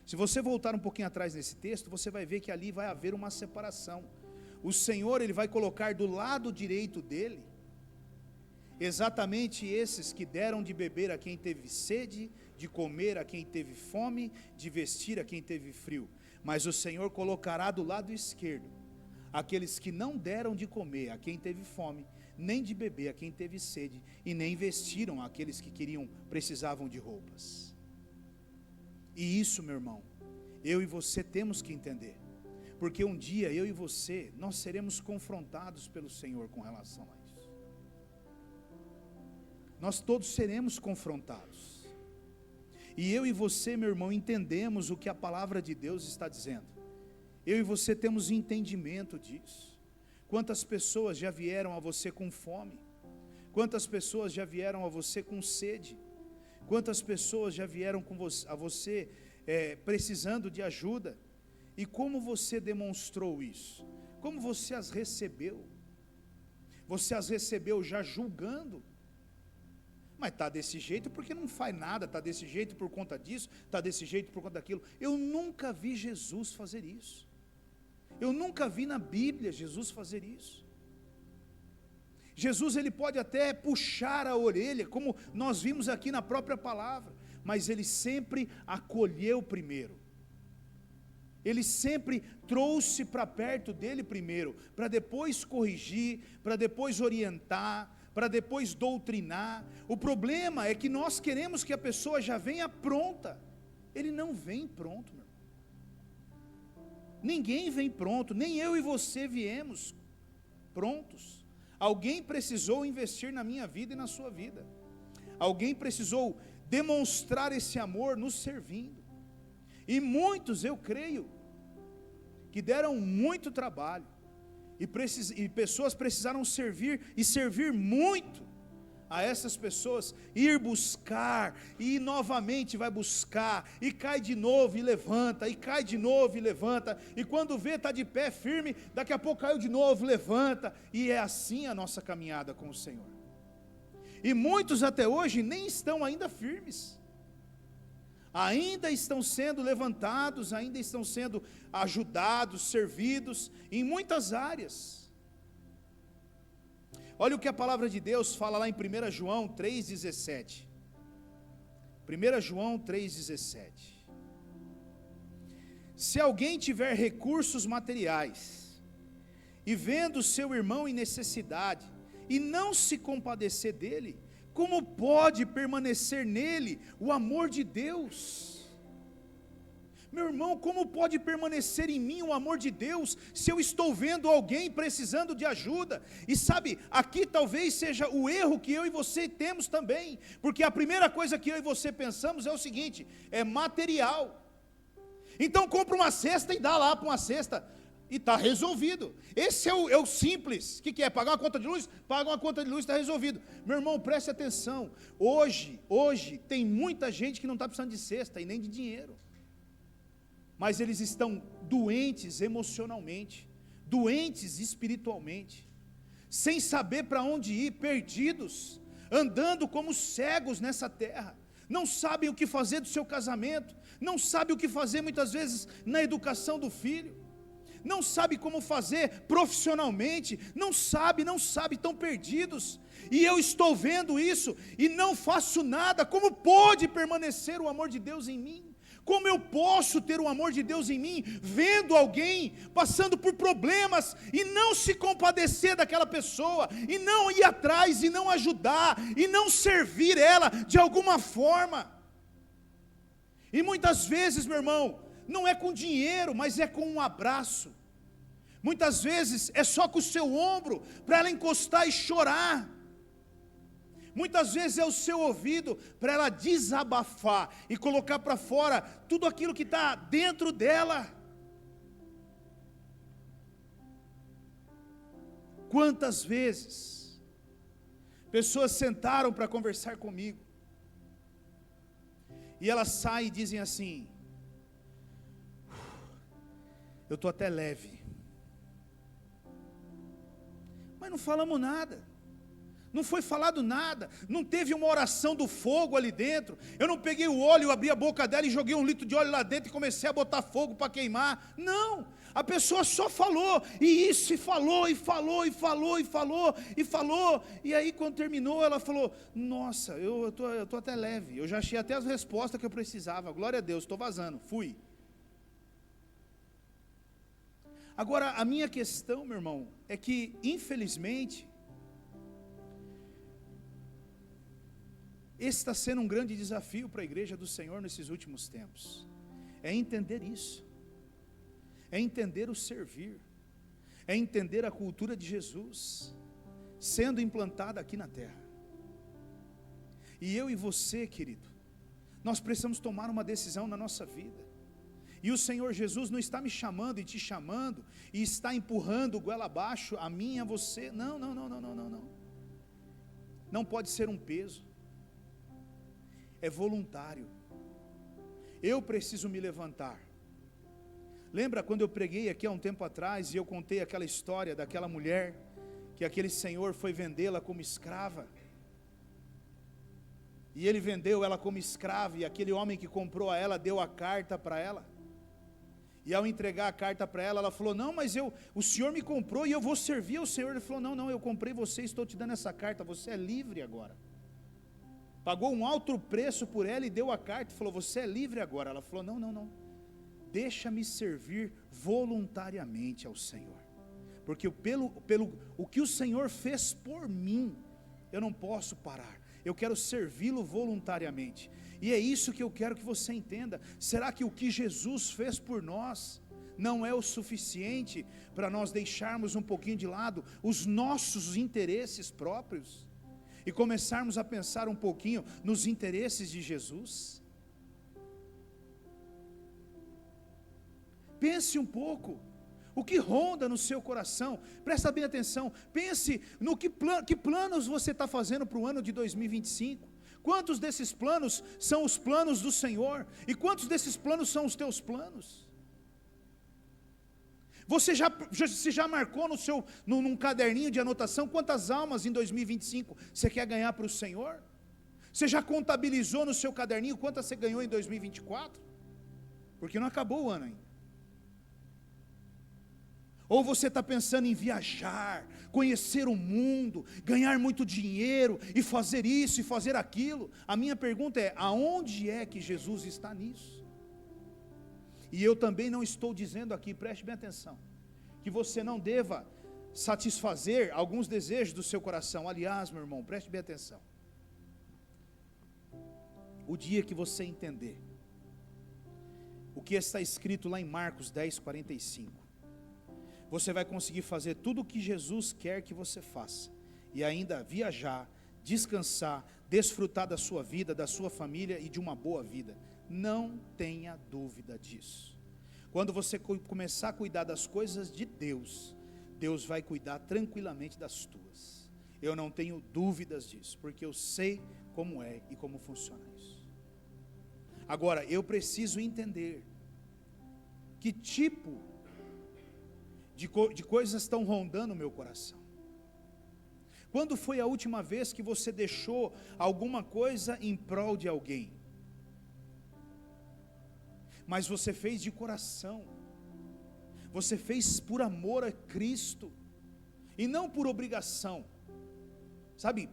Speaker 1: Se você voltar um pouquinho atrás nesse texto, você vai ver que ali vai haver uma separação. O Senhor, ele vai colocar do lado direito dele exatamente esses que deram de beber a quem teve sede, de comer a quem teve fome, de vestir a quem teve frio. Mas o Senhor colocará do lado esquerdo aqueles que não deram de comer a quem teve fome, nem de beber a quem teve sede, e nem vestiram aqueles que precisavam de roupas. E isso, meu irmão, eu e você temos que entender, porque um dia eu e você, nós seremos confrontados pelo Senhor com relação a isso. Nós todos seremos confrontados, e eu e você, meu irmão, entendemos o que a palavra de Deus está dizendo. Eu e você temos entendimento disso. Quantas pessoas já vieram a você com fome? Quantas pessoas já vieram a você com sede? Quantas pessoas já vieram a você precisando de ajuda? E como você demonstrou isso? Como você as recebeu? Você as recebeu já julgando? Mas está desse jeito porque não faz nada, está desse jeito por conta disso, está desse jeito por conta daquilo. Eu nunca vi Jesus fazer isso. Eu nunca vi na Bíblia Jesus fazer isso. Jesus, ele pode até puxar a orelha, como nós vimos aqui na própria palavra, mas ele sempre acolheu primeiro. Ele sempre trouxe para perto dele primeiro, para depois corrigir, para depois orientar, para depois doutrinar. O problema é que nós queremos que a pessoa já venha pronta. Ele não vem pronto, meu irmão. Ninguém vem pronto, nem eu e você viemos prontos. Alguém precisou investir na minha vida e na sua vida. Alguém precisou demonstrar esse amor nos servindo. E muitos, eu creio, que deram muito trabalho. E pessoas precisaram servir, e servir muito a essas pessoas, ir buscar, e novamente vai buscar, e cai de novo e levanta, e cai de novo e levanta, e quando vê está de pé firme, daqui a pouco caiu de novo, levanta, e é assim a nossa caminhada com o Senhor. E muitos até hoje nem estão ainda firmes, ainda estão sendo levantados, ainda estão sendo ajudados, servidos, em muitas áreas. Olha o que a palavra de Deus fala lá em 1 João 3,17. 1 João 3,17. Se alguém tiver recursos materiais, e vendo seu irmão em necessidade, e não se compadecer dele, como pode permanecer nele o amor de Deus? Meu irmão, como pode permanecer em mim o amor de Deus, se eu estou vendo alguém precisando de ajuda? E sabe, aqui talvez seja o erro que eu e você temos também, porque a primeira coisa que eu e você pensamos é o seguinte, é material. Então compra uma cesta e dá lá para uma cesta, e está resolvido. Esse é o simples. O que é? Pagar uma conta de luz? Paga uma conta de luz, está resolvido. Meu irmão, preste atenção, hoje tem muita gente que não está precisando de cesta e nem de dinheiro, mas eles estão doentes emocionalmente, doentes espiritualmente, sem saber para onde ir, perdidos, andando como cegos nessa terra, não sabem o que fazer do seu casamento, não sabem o que fazer muitas vezes na educação do filho, não sabe como fazer profissionalmente, não sabe, estão perdidos, e eu estou vendo isso, e não faço nada. Como pode permanecer o amor de Deus em mim? Como eu posso ter o amor de Deus em mim, vendo alguém passando por problemas, e não se compadecer daquela pessoa, e não ir atrás, e não ajudar, e não servir ela de alguma forma? E muitas vezes, meu irmão, não é com dinheiro, mas é com um abraço. Muitas vezes é só com o seu ombro, para ela encostar e chorar. Muitas vezes é o seu ouvido, para ela desabafar e colocar para fora tudo aquilo que está dentro dela. Quantas vezes pessoas sentaram para conversar comigo, e elas saem e dizem assim: eu estou até leve, mas não falamos nada, não foi falado nada, não teve uma oração do fogo ali dentro. Eu não peguei o óleo, abri a boca dela e joguei um litro de óleo lá dentro e comecei a botar fogo para queimar. Não, a pessoa só falou, e isso, e falou, e falou, e falou, e falou, e falou, e aí quando terminou ela falou: nossa, eu tô até leve, eu já achei até as respostas que eu precisava, glória a Deus, estou vazando, fui. Agora, a minha questão, meu irmão, é que, infelizmente, esse está sendo um grande desafio para a igreja do Senhor nesses últimos tempos, é entender isso, é entender o servir, é entender a cultura de Jesus, sendo implantada aqui na terra. E eu e você, querido, nós precisamos tomar uma decisão na nossa vida, e o Senhor Jesus não está me chamando e te chamando, e está empurrando goela abaixo a mim e a você, não, não pode ser um peso, é voluntário. Eu preciso me levantar. Lembra quando eu preguei aqui há um tempo atrás e eu contei aquela história daquela mulher que aquele senhor foi vendê-la como escrava, e ele vendeu ela como escrava, e aquele homem que comprou a ela deu a carta para ela, E ao entregar a carta para ela, ela falou: não, mas o Senhor me comprou e eu vou servir ao Senhor. Ele falou: não, eu comprei você, estou te dando essa carta, você é livre agora. Pagou um alto preço por ela e deu a carta e falou: você é livre agora. Ela falou: não, deixa-me servir voluntariamente ao Senhor, porque pelo o que o Senhor fez por mim, eu não posso parar, eu quero servi-lo voluntariamente. E é isso que eu quero que você entenda. Será que o que Jesus fez por nós não é o suficiente para nós deixarmos um pouquinho de lado os nossos interesses próprios e começarmos a pensar um pouquinho nos interesses de Jesus? Pense um pouco. O que ronda no seu coração? Presta bem atenção. Pense no que planos você está fazendo para o ano de 2025. Quantos desses planos são os planos do Senhor? E quantos desses planos são os teus planos? Você já marcou num caderninho de anotação quantas almas em 2025 você quer ganhar para o Senhor? Você já contabilizou no seu caderninho quantas você ganhou em 2024? Porque não acabou o ano ainda. Ou você está pensando em viajar, conhecer o mundo, ganhar muito dinheiro, e fazer isso e fazer aquilo? A minha pergunta é: aonde é que Jesus está nisso? E eu também não estou dizendo aqui, preste bem atenção, que você não deva satisfazer alguns desejos do seu coração. Aliás, meu irmão, preste bem atenção. O dia que você entender o que está escrito lá em Marcos 10:45, você vai conseguir fazer tudo o que Jesus quer que você faça, e ainda viajar, descansar, desfrutar da sua vida, da sua família e de uma boa vida. Não tenha dúvida disso. Quando você começar a cuidar das coisas de Deus, Deus vai cuidar tranquilamente das tuas. Eu não tenho dúvidas disso, porque eu sei como é e como funciona isso. Agora, eu preciso entender que tipo de coisas estão rondando o meu coração. Quando foi a última vez que você deixou alguma coisa em prol de alguém? Mas você fez de coração, você fez por amor a Cristo, e não por obrigação, sabe?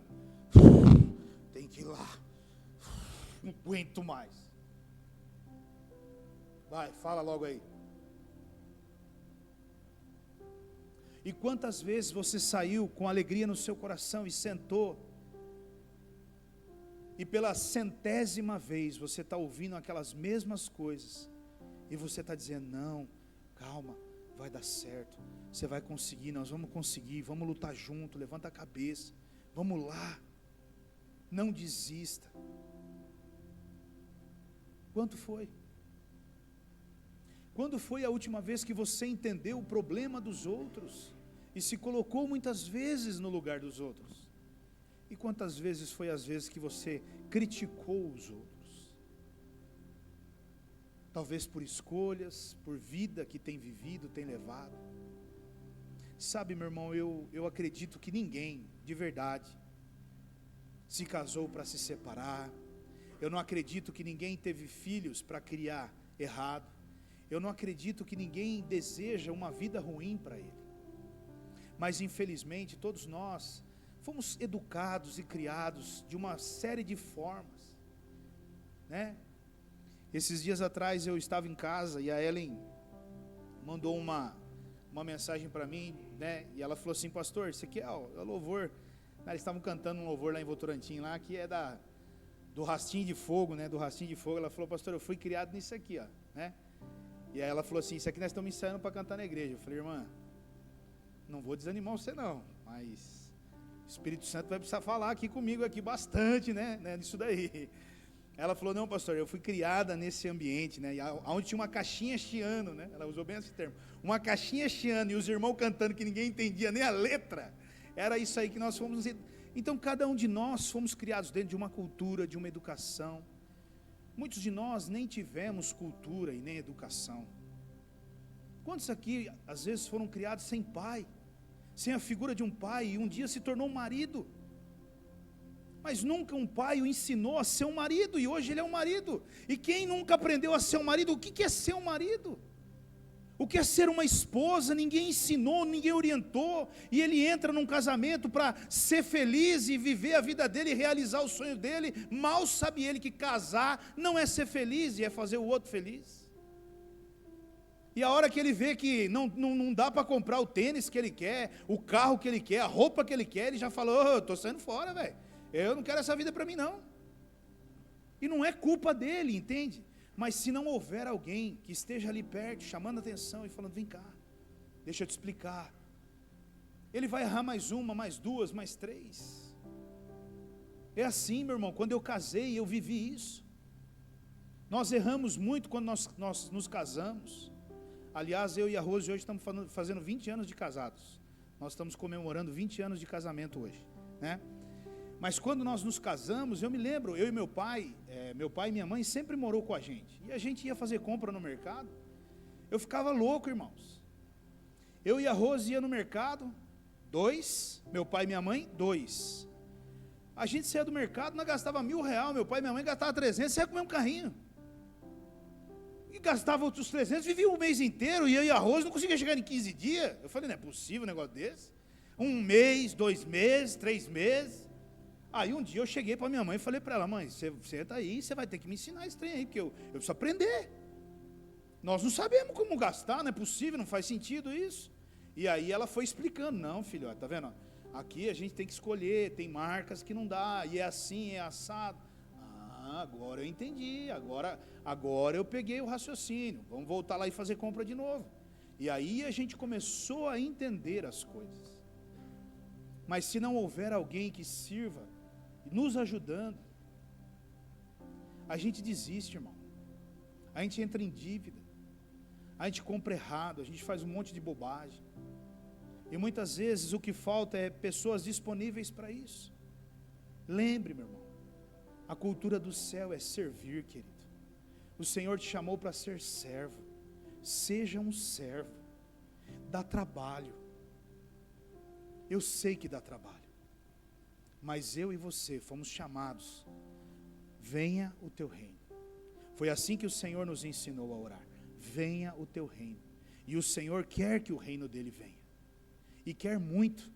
Speaker 1: Tem que ir lá, não aguento mais. Vai, fala logo aí. E quantas vezes você saiu com alegria no seu coração e sentou, e pela 100ª vez você está ouvindo aquelas mesmas coisas, e você está dizendo: não, calma, vai dar certo, você vai conseguir, nós vamos conseguir, vamos lutar junto, levanta a cabeça, vamos lá, não desista. Quanto foi? Quando foi a última vez que você entendeu o problema dos outros e se colocou muitas vezes no lugar dos outros? E quantas vezes foi as vezes que você criticou os outros? Talvez por escolhas, por vida que tem vivido, tem levado. Sabe, meu irmão, eu acredito que ninguém, de verdade, se casou para se separar. Eu não acredito que ninguém teve filhos para criar errado. Eu não acredito que ninguém deseja uma vida ruim para ele. Mas infelizmente todos nós fomos educados e criados de uma série de formas, né? Esses dias atrás eu estava em casa e a Ellen mandou uma mensagem para mim, né? E ela falou assim: pastor, isso aqui é o louvor. Eles estavam cantando um louvor lá em Votorantim, lá, que é do Rastinho de Fogo, né? Do Rastinho de Fogo. Ela falou: pastor, eu fui criado nisso aqui, ó, né? E aí ela falou assim: isso aqui nós estamos ensaiando para cantar na igreja. Eu falei: irmã, não vou desanimar você não, mas o Espírito Santo vai precisar falar aqui comigo aqui bastante, né? Nisso daí. Ela falou: não, pastor, eu fui criada nesse ambiente, né? Onde tinha uma caixinha chiando, né? Ela usou bem esse termo, uma caixinha chiando, e os irmãos cantando que ninguém entendia nem a letra. Era isso aí que nós fomos. Então cada um de nós fomos criados dentro de uma cultura, de uma educação. Muitos de nós nem tivemos cultura e nem educação. Quantos aqui às vezes foram criados sem pai, sem a figura de um pai, e um dia se tornou um marido, mas nunca um pai o ensinou a ser um marido, e hoje ele é um marido? E quem nunca aprendeu a ser um marido? O que é ser um marido? O que é ser uma esposa? Ninguém ensinou, ninguém orientou, e ele entra num casamento para ser feliz e viver a vida dele e realizar o sonho dele. Mal sabe ele que casar não é ser feliz e é fazer o outro feliz. E a hora que ele vê que não dá para comprar o tênis que ele quer, o carro que ele quer, a roupa que ele quer, ele já falou: eu estou saindo fora, velho, eu não quero essa vida para mim não. E não é culpa dele, entende? Mas se não houver alguém que esteja ali perto, chamando a atenção e falando: vem cá, deixa eu te explicar, ele vai errar mais uma, mais duas, mais três. É assim, meu irmão. Quando eu casei, eu vivi isso. Nós erramos muito quando nós nos casamos. Aliás, eu e a Rose hoje estamos fazendo 20 anos de casados. Nós estamos comemorando 20 anos de casamento hoje, né? Mas quando nós nos casamos, eu me lembro, eu e meu pai e minha mãe sempre morou com a gente. E a gente ia fazer compra no mercado. Eu ficava louco, irmãos. Eu e a Rose ia no mercado, 2, meu pai e minha mãe, 2. A gente saía do mercado, nós gastava R$1.000, meu pai e minha mãe gastavam 300, saia com o mesmo carrinho. E gastava outros 300, vivia o mês inteiro, e eu e a Rose não conseguia chegar em 15 dias. Eu falei: não é possível um negócio desse. 1 mês, 2 meses, 3 meses. Aí um dia eu cheguei para minha mãe e falei para ela: mãe, você está aí, você vai ter que me ensinar esse trem aí, porque eu preciso aprender. Nós não sabemos como gastar, não é possível, não faz sentido isso. E aí ela foi explicando: não, filho, está vendo? Aqui a gente tem que escolher, tem marcas que não dá, e é assim, é assado. Agora eu entendi, agora eu peguei o raciocínio, vamos voltar lá e fazer compra de novo. E aí a gente começou a entender as coisas. Mas se não houver alguém que sirva, nos ajudando, a gente desiste, irmão. A gente entra em dívida, a gente compra errado, a gente faz um monte de bobagem. E muitas vezes o que falta é pessoas disponíveis para isso. Lembre, meu irmão, a cultura do céu é servir, querido. O Senhor te chamou para ser servo. Seja um servo. Dá trabalho. Eu sei que dá trabalho. Mas eu e você fomos chamados. Venha o teu reino. Foi assim que o Senhor nos ensinou a orar. Venha o teu reino. E o Senhor quer que o reino dele venha. E quer muito.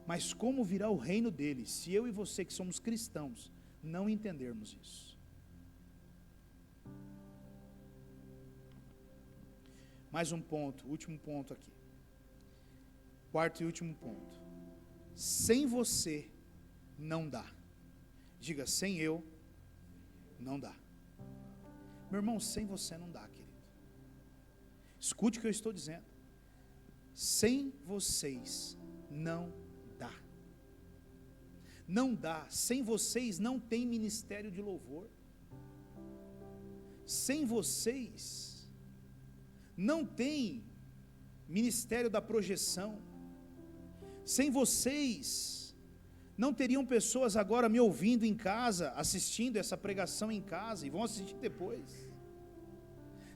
Speaker 1: Mas como virá o reino dele, se eu e você que somos cristãos, não entendermos isso? Mais um ponto, último ponto aqui. Quarto e último ponto. Sem você, não dá. Diga: sem eu, não dá. Meu irmão, sem você não dá, querido. Escute o que eu estou dizendo. Sem vocês, não dá. Não dá. Sem vocês não tem ministério de louvor. Sem vocês não tem ministério da projeção. Sem vocês não teriam pessoas agora me ouvindo em casa, assistindo essa pregação em casa, e vão assistir depois.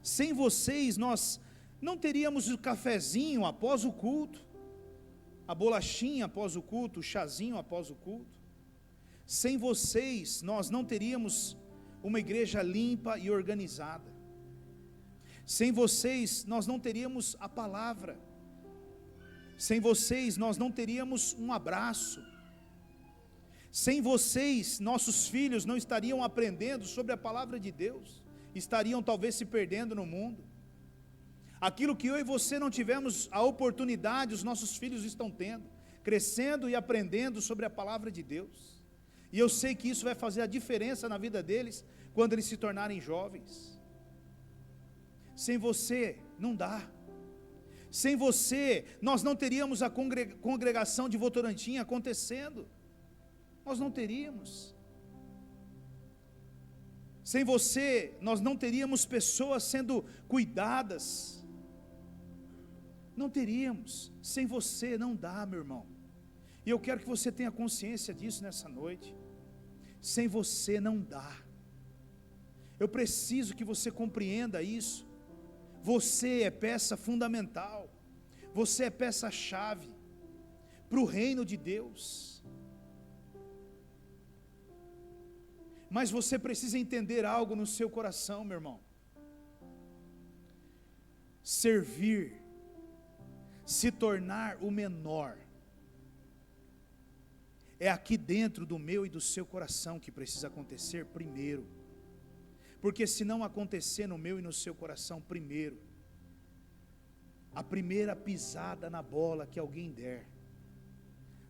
Speaker 1: Sem vocês nós não teríamos o cafezinho após o culto, a bolachinha após o culto, o chazinho após o culto. Sem vocês nós não teríamos uma igreja limpa e organizada. Sem vocês nós não teríamos a palavra. Sem vocês nós não teríamos um abraço. Sem vocês nossos filhos não estariam aprendendo sobre a palavra de Deus, estariam talvez se perdendo no mundo. Aquilo que eu e você não tivemos a oportunidade, os nossos filhos estão tendo, crescendo e aprendendo sobre a palavra de Deus. E eu sei que isso vai fazer a diferença na vida deles, quando eles se tornarem jovens. Sem você, não dá. Sem você, nós não teríamos a congregação de Votorantim acontecendo. Nós não teríamos. Sem você, nós não teríamos pessoas sendo cuidadas. Não teríamos. Sem você, não dá, meu irmão. E eu quero que você tenha consciência disso nessa noite. Sem você, não dá. Eu preciso que você compreenda isso. Você é peça fundamental. Você é peça-chave para o reino de Deus. Mas você precisa entender algo no seu coração, meu irmão. servir, se tornar o menor, é aqui dentro do meu e do seu coração que precisa acontecer primeiro. Porque se não acontecer no meu e no seu coração primeiro, a primeira pisada na bola que alguém der,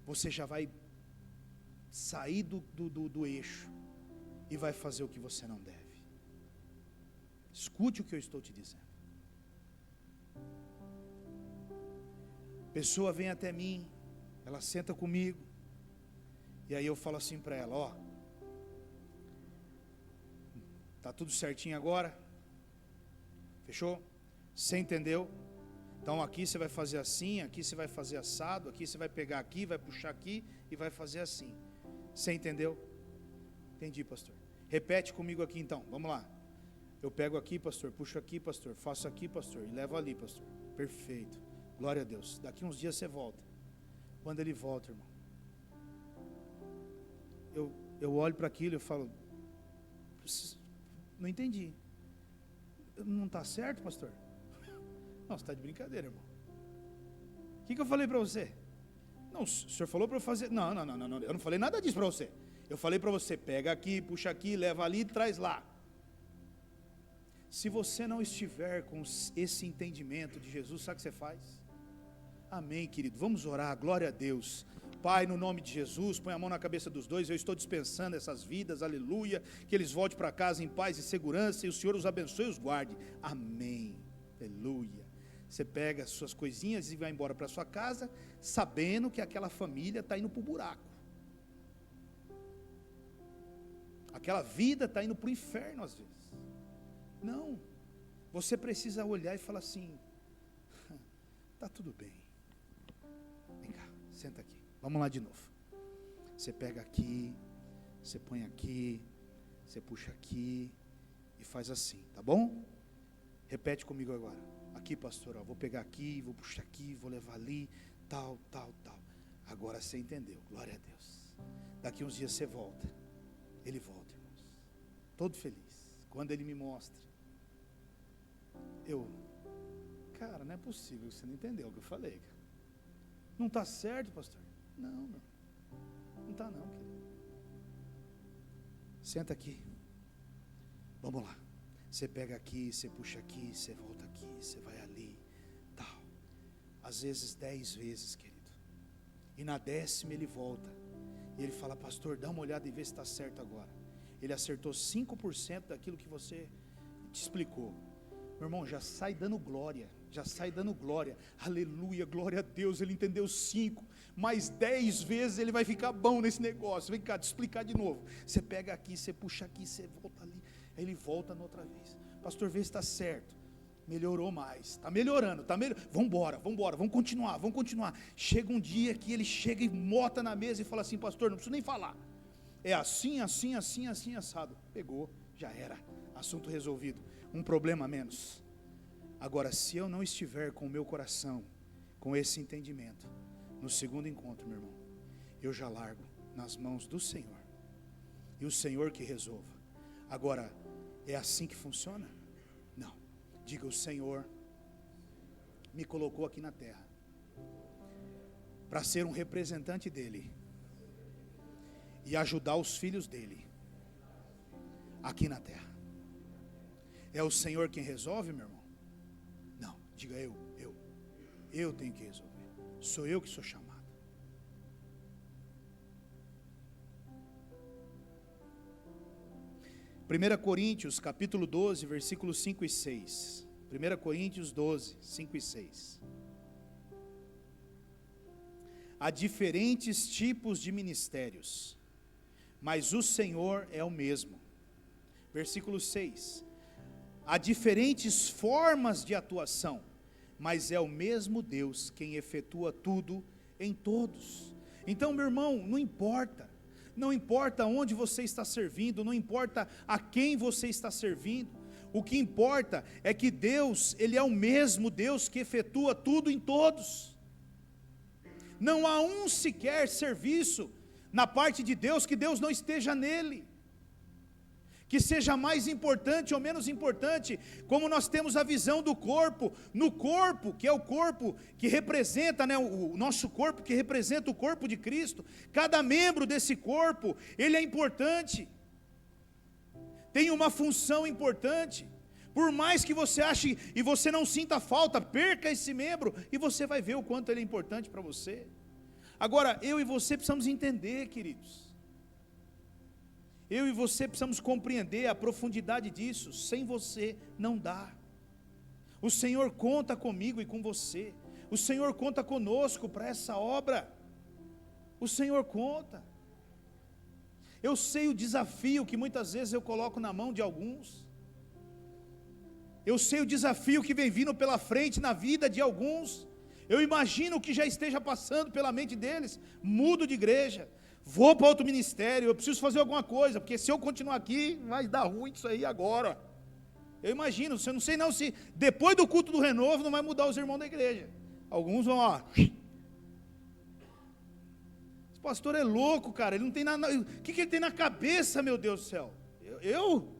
Speaker 1: você já vai sair do eixo e vai fazer o que você não deve. Escute o que eu estou te dizendo. Pessoa vem até mim, ela senta comigo, e aí eu falo assim para ela: ó, tá tudo certinho agora? Fechou? Você entendeu? Então aqui você vai fazer assim, aqui você vai fazer assado, aqui você vai pegar aqui, vai puxar aqui e vai fazer assim. Você entendeu? Entendi, pastor. Repete comigo aqui então, vamos lá. Eu pego aqui, pastor, puxo aqui, pastor, faço aqui, pastor, e levo ali, pastor. Perfeito. Glória a Deus. Daqui uns dias você volta. Quando ele volta, irmão, eu olho para aquilo e eu falo: não entendi. Não está certo, pastor? Não, você está de brincadeira, irmão. O que eu falei para você? Não, o senhor falou para eu fazer. Não, eu não falei nada disso para você. Eu falei para você: pega aqui, puxa aqui, leva ali e traz lá. Se você não estiver com esse entendimento de Jesus, sabe o que você faz? Amém, querido, vamos orar, glória a Deus. Pai, no nome de Jesus, põe a mão na cabeça dos dois. Eu estou dispensando essas vidas, aleluia, que eles voltem para casa em paz e segurança, e o Senhor os abençoe e os guarde. Amém, aleluia. Você pega as suas coisinhas e vai embora para sua casa, sabendo que aquela família está indo para o buraco, aquela vida está indo para o inferno às vezes. Não, você precisa olhar e falar assim: está tudo bem, vem cá, senta aqui, vamos lá de novo. Você pega aqui, você põe aqui, você puxa aqui e faz assim, tá bom? Repete comigo agora. Aqui, pastor, ó, vou pegar aqui, vou puxar aqui, vou levar ali, tal. Agora você entendeu, glória a Deus. Daqui uns dias você volta. Ele volta, irmãos, todo feliz. Quando ele me mostra, cara, não é possível, você não entendeu o que eu falei, cara. Não está certo, pastor? Não está não, querido. Senta aqui, vamos lá. Você pega aqui, você puxa aqui, você volta aqui, você vai ali, tal. Às vezes 10 vezes, querido. E na 10ª ele volta. E ele fala: pastor, dá uma olhada e vê se está certo agora. Ele acertou 5% daquilo que você te explicou. Meu irmão, já sai dando glória. Aleluia, glória a Deus, ele entendeu 5. Mais 10 vezes ele vai ficar bom nesse negócio. Vem cá, te explicar de novo. Você pega aqui, você puxa aqui, você volta ali. Aí ele volta na outra vez. Pastor, vê se está certo. Melhorou mais, está melhorando, vamos embora, vamos continuar. Chega um dia que ele chega e mota na mesa e fala assim: pastor, não preciso nem falar. É assim, assado. Pegou, já era, assunto resolvido, um problema a menos. Agora, se eu não estiver com o meu coração, com esse entendimento, no segundo encontro, meu irmão, eu já largo nas mãos do Senhor, e o Senhor que resolva. Agora, é assim que funciona? Não. Diga: o Senhor me colocou aqui na terra para ser um representante dEle e ajudar os filhos dEle aqui na terra. É o Senhor quem resolve, meu irmão? Não, diga: eu tenho que resolver. Sou eu que sou chamado. Primeira Coríntios, capítulo 12, versículos 5 e 6. 1 Coríntios 12, 5 e 6. Há diferentes tipos de ministérios, mas o Senhor é o mesmo. Versículo 6. Há diferentes formas de atuação, mas é o mesmo Deus quem efetua tudo em todos. Então, meu irmão, não importa onde você está servindo, não importa a quem você está servindo, o que importa é que Deus, Ele é o mesmo Deus que efetua tudo em todos. Não há um sequer serviço na parte de Deus que Deus não esteja nele, que seja mais importante ou menos importante, como nós temos a visão do corpo, no corpo, que é o corpo que representa, né, o nosso corpo que representa o corpo de Cristo, cada membro desse corpo, ele é importante, tem uma função importante, por mais que você ache e você não sinta falta, perca esse membro, e você vai ver o quanto ele é importante para você. Agora, eu e você precisamos entender, queridos, eu e você precisamos compreender a profundidade disso. Sem você não dá. O Senhor conta comigo e com você. O Senhor conta conosco para essa obra. O Senhor conta. Eu sei o desafio que muitas vezes eu coloco na mão de alguns. Eu sei o desafio que vem vindo pela frente na vida de alguns. Eu imagino o que já esteja passando pela mente deles. Mudo de igreja. Vou para outro ministério, eu preciso fazer alguma coisa, porque se eu continuar aqui, vai dar ruim isso aí agora. Eu imagino, eu não sei não se depois do culto do renovo não vai mudar os irmãos da igreja. Alguns vão, ó. Esse pastor é louco, cara, ele não tem nada, o que ele tem na cabeça, meu Deus do céu? Eu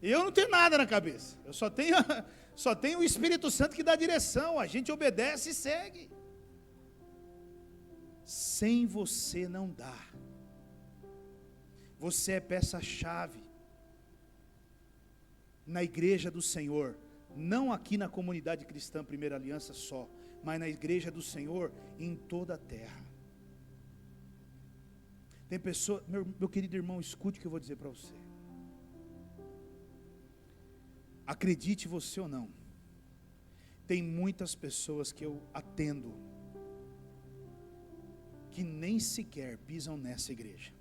Speaker 1: não tenho nada na cabeça, eu só tenho o Espírito Santo que dá direção, a gente obedece e segue. Sem você não dá. Você é peça-chave na igreja do Senhor, não aqui na comunidade cristã Primeira Aliança só, mas na igreja do Senhor em toda a terra. Tem pessoa, meu querido irmão, escute o que eu vou dizer para você. Acredite você ou não, tem muitas pessoas que eu atendo que nem sequer pisam nessa igreja.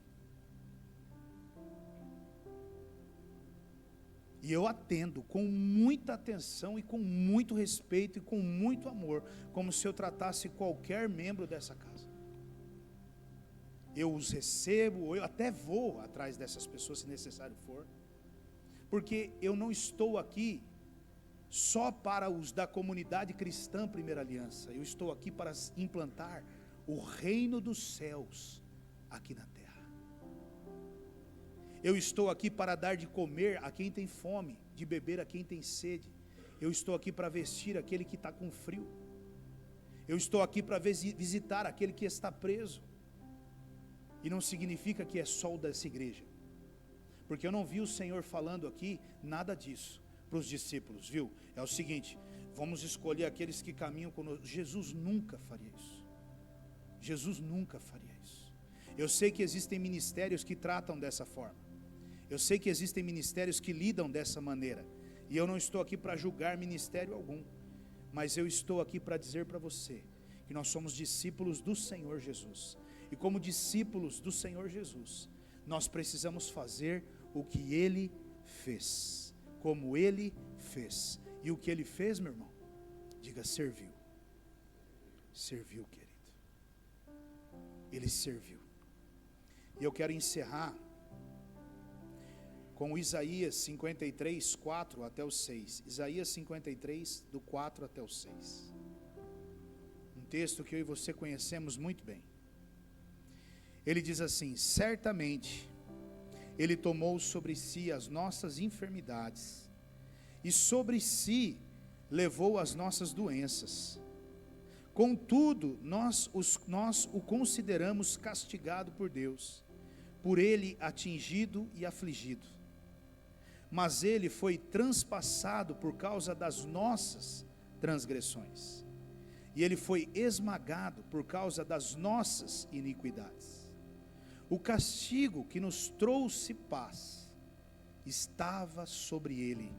Speaker 1: E eu atendo com muita atenção e com muito respeito e com muito amor, como se eu tratasse qualquer membro dessa casa. Eu os recebo, eu até vou atrás dessas pessoas se necessário for, porque eu não estou aqui só para os da comunidade cristã Primeira Aliança, eu estou aqui para implantar o reino dos céus aqui na terra. Eu estou aqui para dar de comer a quem tem fome, de beber a quem tem sede. Eu estou aqui para vestir aquele que está com frio. Eu estou aqui para visitar aquele que está preso. E não significa que é só o dessa igreja, porque eu não vi o Senhor falando aqui nada disso para os discípulos, viu? É o seguinte, vamos escolher aqueles que caminham conosco. Jesus nunca faria isso. Jesus nunca faria isso. Eu sei que existem ministérios que tratam dessa forma. Eu sei que existem ministérios que lidam dessa maneira. E eu não estou aqui para julgar ministério algum. Mas eu estou aqui para dizer para você que nós somos discípulos do Senhor Jesus. E como discípulos do Senhor Jesus, nós precisamos fazer o que Ele fez. Como Ele fez. E o que Ele fez, meu irmão? Diga, serviu. Serviu, querido. Ele serviu. E eu quero encerrar com Isaías 53, 4 até o 6. Isaías 53, do 4 até o 6. Um texto que eu e você conhecemos muito bem. Ele diz assim: certamente Ele tomou sobre si as nossas enfermidades, e sobre si levou as nossas doenças. Contudo, nós o consideramos castigado por Deus, por Ele atingido e afligido. Mas Ele foi transpassado por causa das nossas transgressões, e Ele foi esmagado por causa das nossas iniquidades. O castigo que nos trouxe paz estava sobre Ele,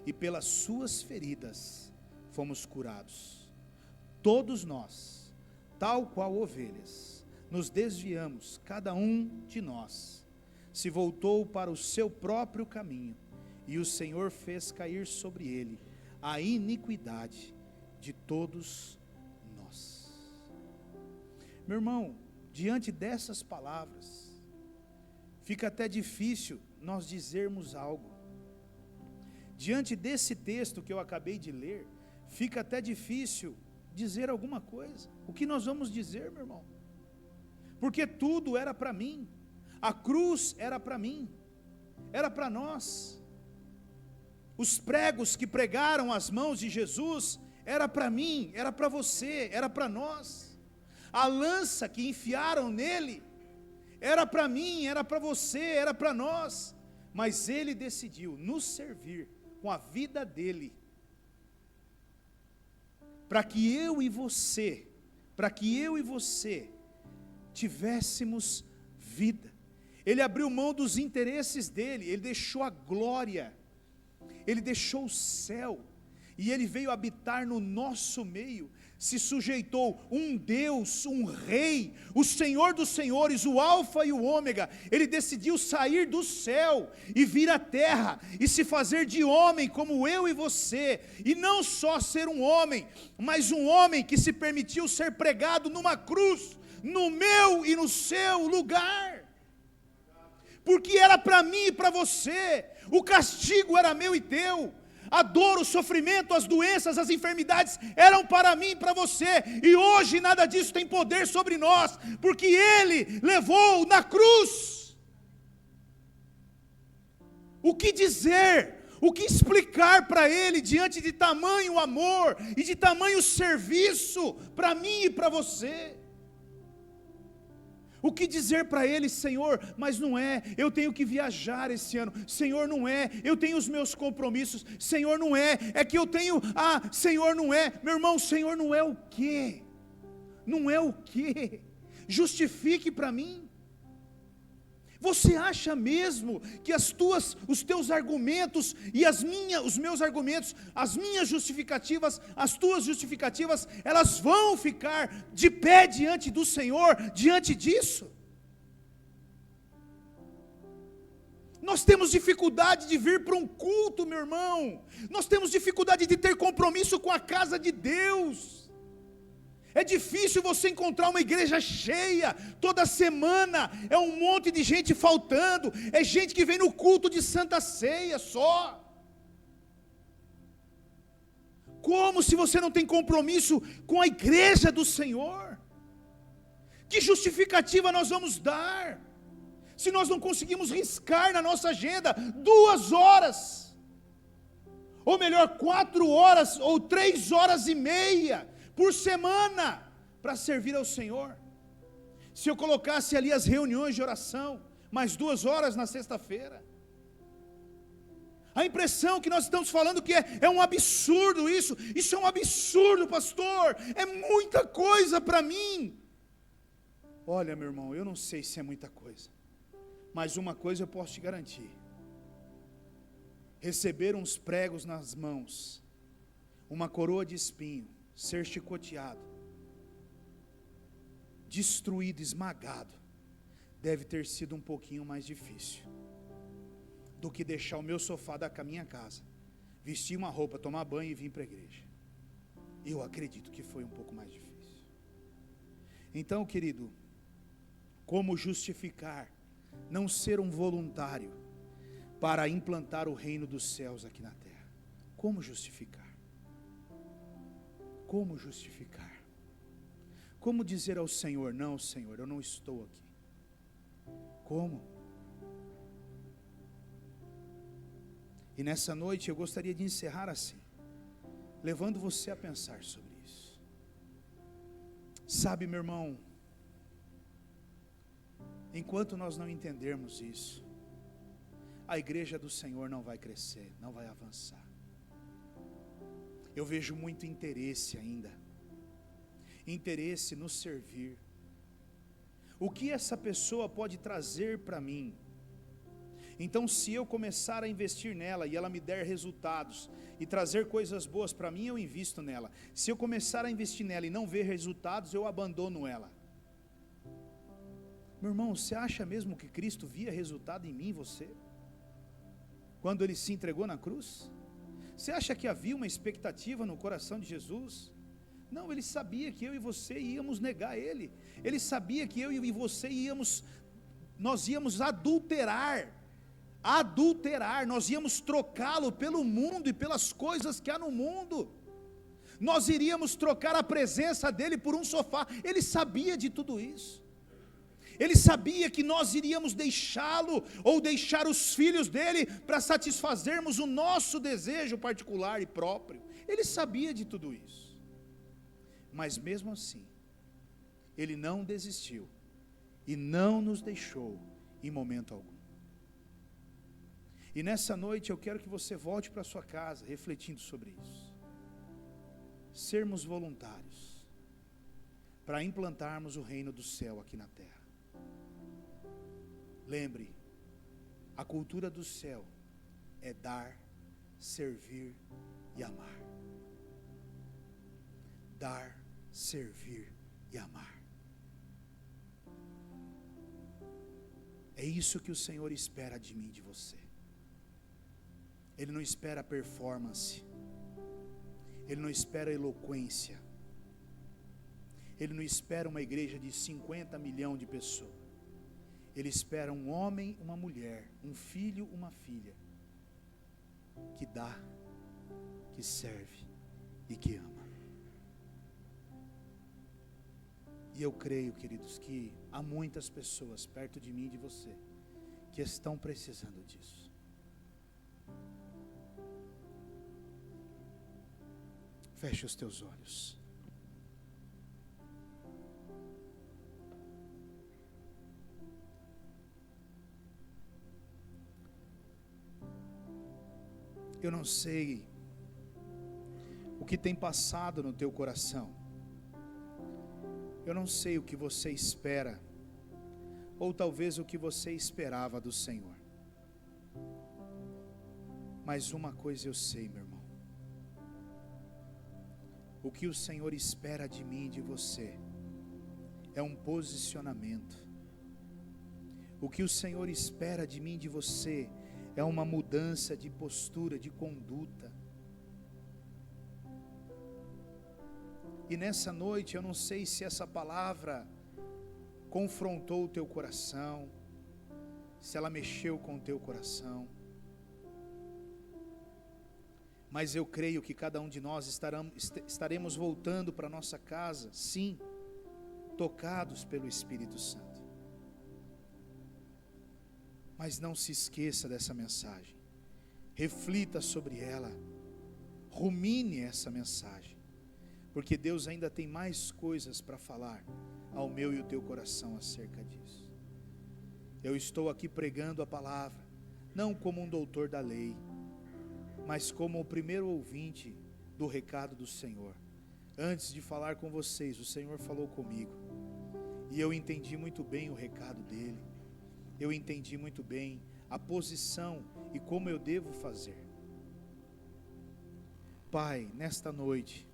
Speaker 1: e pelas suas feridas fomos curados. Todos nós, tal qual ovelhas, nos desviamos, cada um de nós se voltou para o seu próprio caminho, e o Senhor fez cair sobre ele a iniquidade de todos nós. Meu irmão, diante dessas palavras, fica até difícil nós dizermos algo. Diante desse texto que eu acabei de ler, fica até difícil dizer alguma coisa. O que nós vamos dizer, meu irmão? Porque tudo era para mim. A cruz era para mim. era para nós. Os pregos que pregaram as mãos de Jesus, era para mim, era para você, era para nós. A lança que enfiaram nele, era para mim, era para você, era para nós. Mas ele decidiu nos servir com a vida dele, para que eu e você tivéssemos vida. Ele abriu mão dos interesses dele, ele deixou a glória, ele deixou o céu, e ele veio habitar no nosso meio, se sujeitou um Deus, um rei, o Senhor dos senhores, o alfa e o ômega. Ele decidiu sair do céu e vir à terra, e se fazer de homem como eu e você, e não só ser um homem, mas um homem que se permitiu ser pregado numa cruz, no meu e no seu lugar, porque era para mim e para você. O castigo era meu e teu, a dor, o sofrimento, as doenças, as enfermidades eram para mim e para você, e hoje nada disso tem poder sobre nós, porque ele levou na cruz. O que dizer, o que explicar para ele diante de tamanho amor e de tamanho serviço para mim e para você? O que dizer para ele? Senhor, mas não é, eu tenho que viajar esse ano. Senhor, não é, eu tenho os meus compromissos. Senhor, não é, é que eu tenho, Senhor, não é. Meu irmão, Senhor, não é o quê? Não é o quê? Justifique para mim. Você acha mesmo que os teus argumentos e os meus argumentos, as minhas justificativas, as tuas justificativas, elas vão ficar de pé diante do Senhor, diante disso? Nós temos dificuldade de vir para um culto, meu irmão. Nós temos dificuldade de ter compromisso com a casa de Deus. É difícil você encontrar uma igreja cheia, toda semana, é um monte de gente faltando, é gente que vem no culto de Santa Ceia só. Como se você não tem compromisso com a igreja do Senhor? Que justificativa nós vamos dar, se nós não conseguimos riscar na nossa agenda 2 horas, ou melhor, 4 horas, ou 3 horas e meia, por semana, para servir ao Senhor? Se eu colocasse ali as reuniões de oração, mais 2 horas na sexta-feira, a impressão que nós estamos falando que é um absurdo isso é um absurdo, pastor, é muita coisa para mim. Olha, meu irmão, eu não sei se é muita coisa, mas uma coisa eu posso te garantir: receber uns pregos nas mãos, uma coroa de espinho, ser chicoteado, destruído, esmagado, deve ter sido um pouquinho mais difícil do que deixar o meu sofá da minha casa, vestir uma roupa, tomar banho e vir para a igreja. Eu acredito que foi um pouco mais difícil. Então, querido, como justificar não ser um voluntário para implantar o reino dos céus aqui na terra? Como justificar? Como justificar? Como dizer ao Senhor: não, Senhor, eu não estou aqui? Como? E nessa noite eu gostaria de encerrar assim, levando você a pensar sobre isso. Sabe, meu irmão, enquanto nós não entendermos isso, a igreja do Senhor não vai crescer, não vai avançar. Eu vejo muito interesse ainda, interesse no servir. O que essa pessoa pode trazer para mim? Então, se eu começar a investir nela e ela me der resultados e trazer coisas boas para mim, eu invisto nela. Se eu começar a investir nela e não ver resultados, eu abandono ela. Meu irmão, você acha mesmo que Cristo via resultado em mim e você, quando Ele se entregou na cruz? Você acha que havia uma expectativa no coração de Jesus? Não, Ele sabia que eu e você íamos negar Ele. Ele sabia que eu e você nós íamos adulterar, nós íamos trocá-lo pelo mundo e pelas coisas que há no mundo. Nós iríamos trocar a presença dEle por um sofá. Ele sabia de tudo isso. Ele sabia que nós iríamos deixá-lo, ou deixar os filhos dele, para satisfazermos o nosso desejo particular e próprio. Ele sabia de tudo isso. Mas mesmo assim, ele não desistiu, e não nos deixou em momento algum. E nessa noite eu quero que você volte para sua casa, refletindo sobre isso. Sermos voluntários, para implantarmos o reino do céu aqui na terra. Lembre, a cultura do céu é dar, servir e amar. Dar, servir e amar. É isso que o Senhor espera de mim e de você. Ele não espera performance. Ele não espera eloquência. Ele não espera uma igreja de 50 milhões de pessoas. Ele espera um homem, uma mulher, um filho, uma filha, que dá, que serve e que ama. E eu creio, queridos, que há muitas pessoas perto de mim e de você que estão precisando disso. Feche os teus olhos. Eu não sei o que tem passado no teu coração. Eu não sei o que você espera, ou talvez o que você esperava do Senhor. Mas uma coisa eu sei, meu irmão. O que o Senhor espera de mim e de você é um posicionamento. O que o Senhor espera de mim e de você é uma mudança de postura, de conduta. E nessa noite eu não sei se essa palavra confrontou o teu coração, se ela mexeu com o teu coração. Mas eu creio que cada um de nós estaremos voltando para nossa casa, sim, tocados pelo Espírito Santo. Mas não se esqueça dessa mensagem, reflita sobre ela, rumine essa mensagem, porque Deus ainda tem mais coisas para falar ao meu e o teu coração acerca disso. Eu estou aqui pregando a palavra, não como um doutor da lei, mas como o primeiro ouvinte do recado do Senhor. Antes de falar com vocês, o Senhor falou comigo, e eu entendi muito bem o recado dele, eu entendi muito bem a posição e como eu devo fazer. Pai, nesta noite,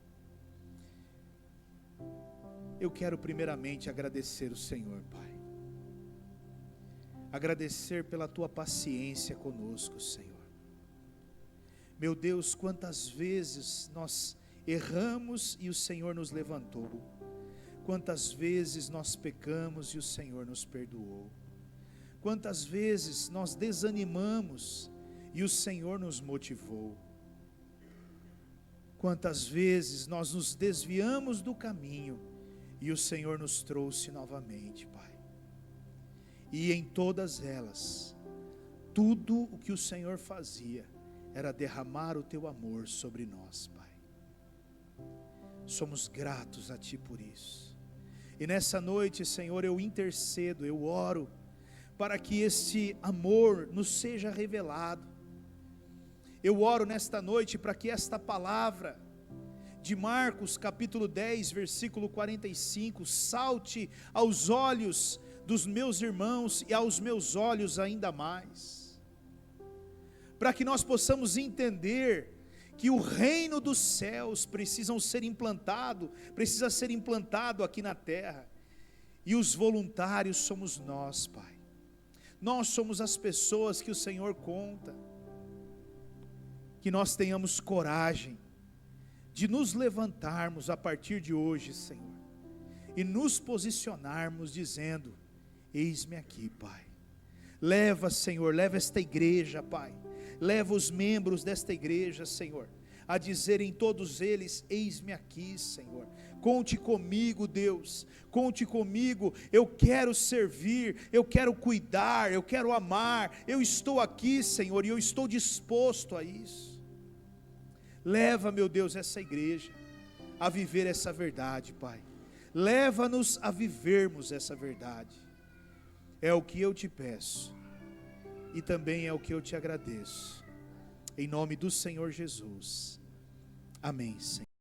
Speaker 1: eu quero primeiramente agradecer o Senhor, Pai. Agradecer pela tua paciência conosco, Senhor. Meu Deus, quantas vezes nós erramos e o Senhor nos levantou. Quantas vezes nós pecamos e o Senhor nos perdoou. Quantas vezes nós desanimamos e o Senhor nos motivou. Quantas vezes nós nos desviamos do caminho e o Senhor nos trouxe novamente, Pai. E em todas elas, tudo o que o Senhor fazia era derramar o teu amor sobre nós, Pai. Somos gratos a Ti por isso. E nessa noite, Senhor, eu intercedo, eu oro, para que este amor nos seja revelado. Eu oro nesta noite para que esta palavra de Marcos capítulo 10, versículo 45, salte aos olhos dos meus irmãos e aos meus olhos ainda mais. Para que nós possamos entender que o reino dos céus precisa ser implantado aqui na terra. E os voluntários somos nós, Pai. Nós somos as pessoas que o Senhor conta. Que nós tenhamos coragem de nos levantarmos a partir de hoje, Senhor, e nos posicionarmos dizendo: eis-me aqui, Pai. Leva, Senhor, leva esta igreja, Pai. Leva os membros desta igreja, Senhor, a dizerem todos eles: eis-me aqui, Senhor. Conte comigo, Deus, conte comigo, eu quero servir, eu quero cuidar, eu quero amar, eu estou aqui, Senhor, e eu estou disposto a isso. Leva, meu Deus, essa igreja a viver essa verdade, Pai. Leva-nos a vivermos essa verdade. É o que eu te peço, e também é o que eu te agradeço. Em nome do Senhor Jesus. Amém, Senhor.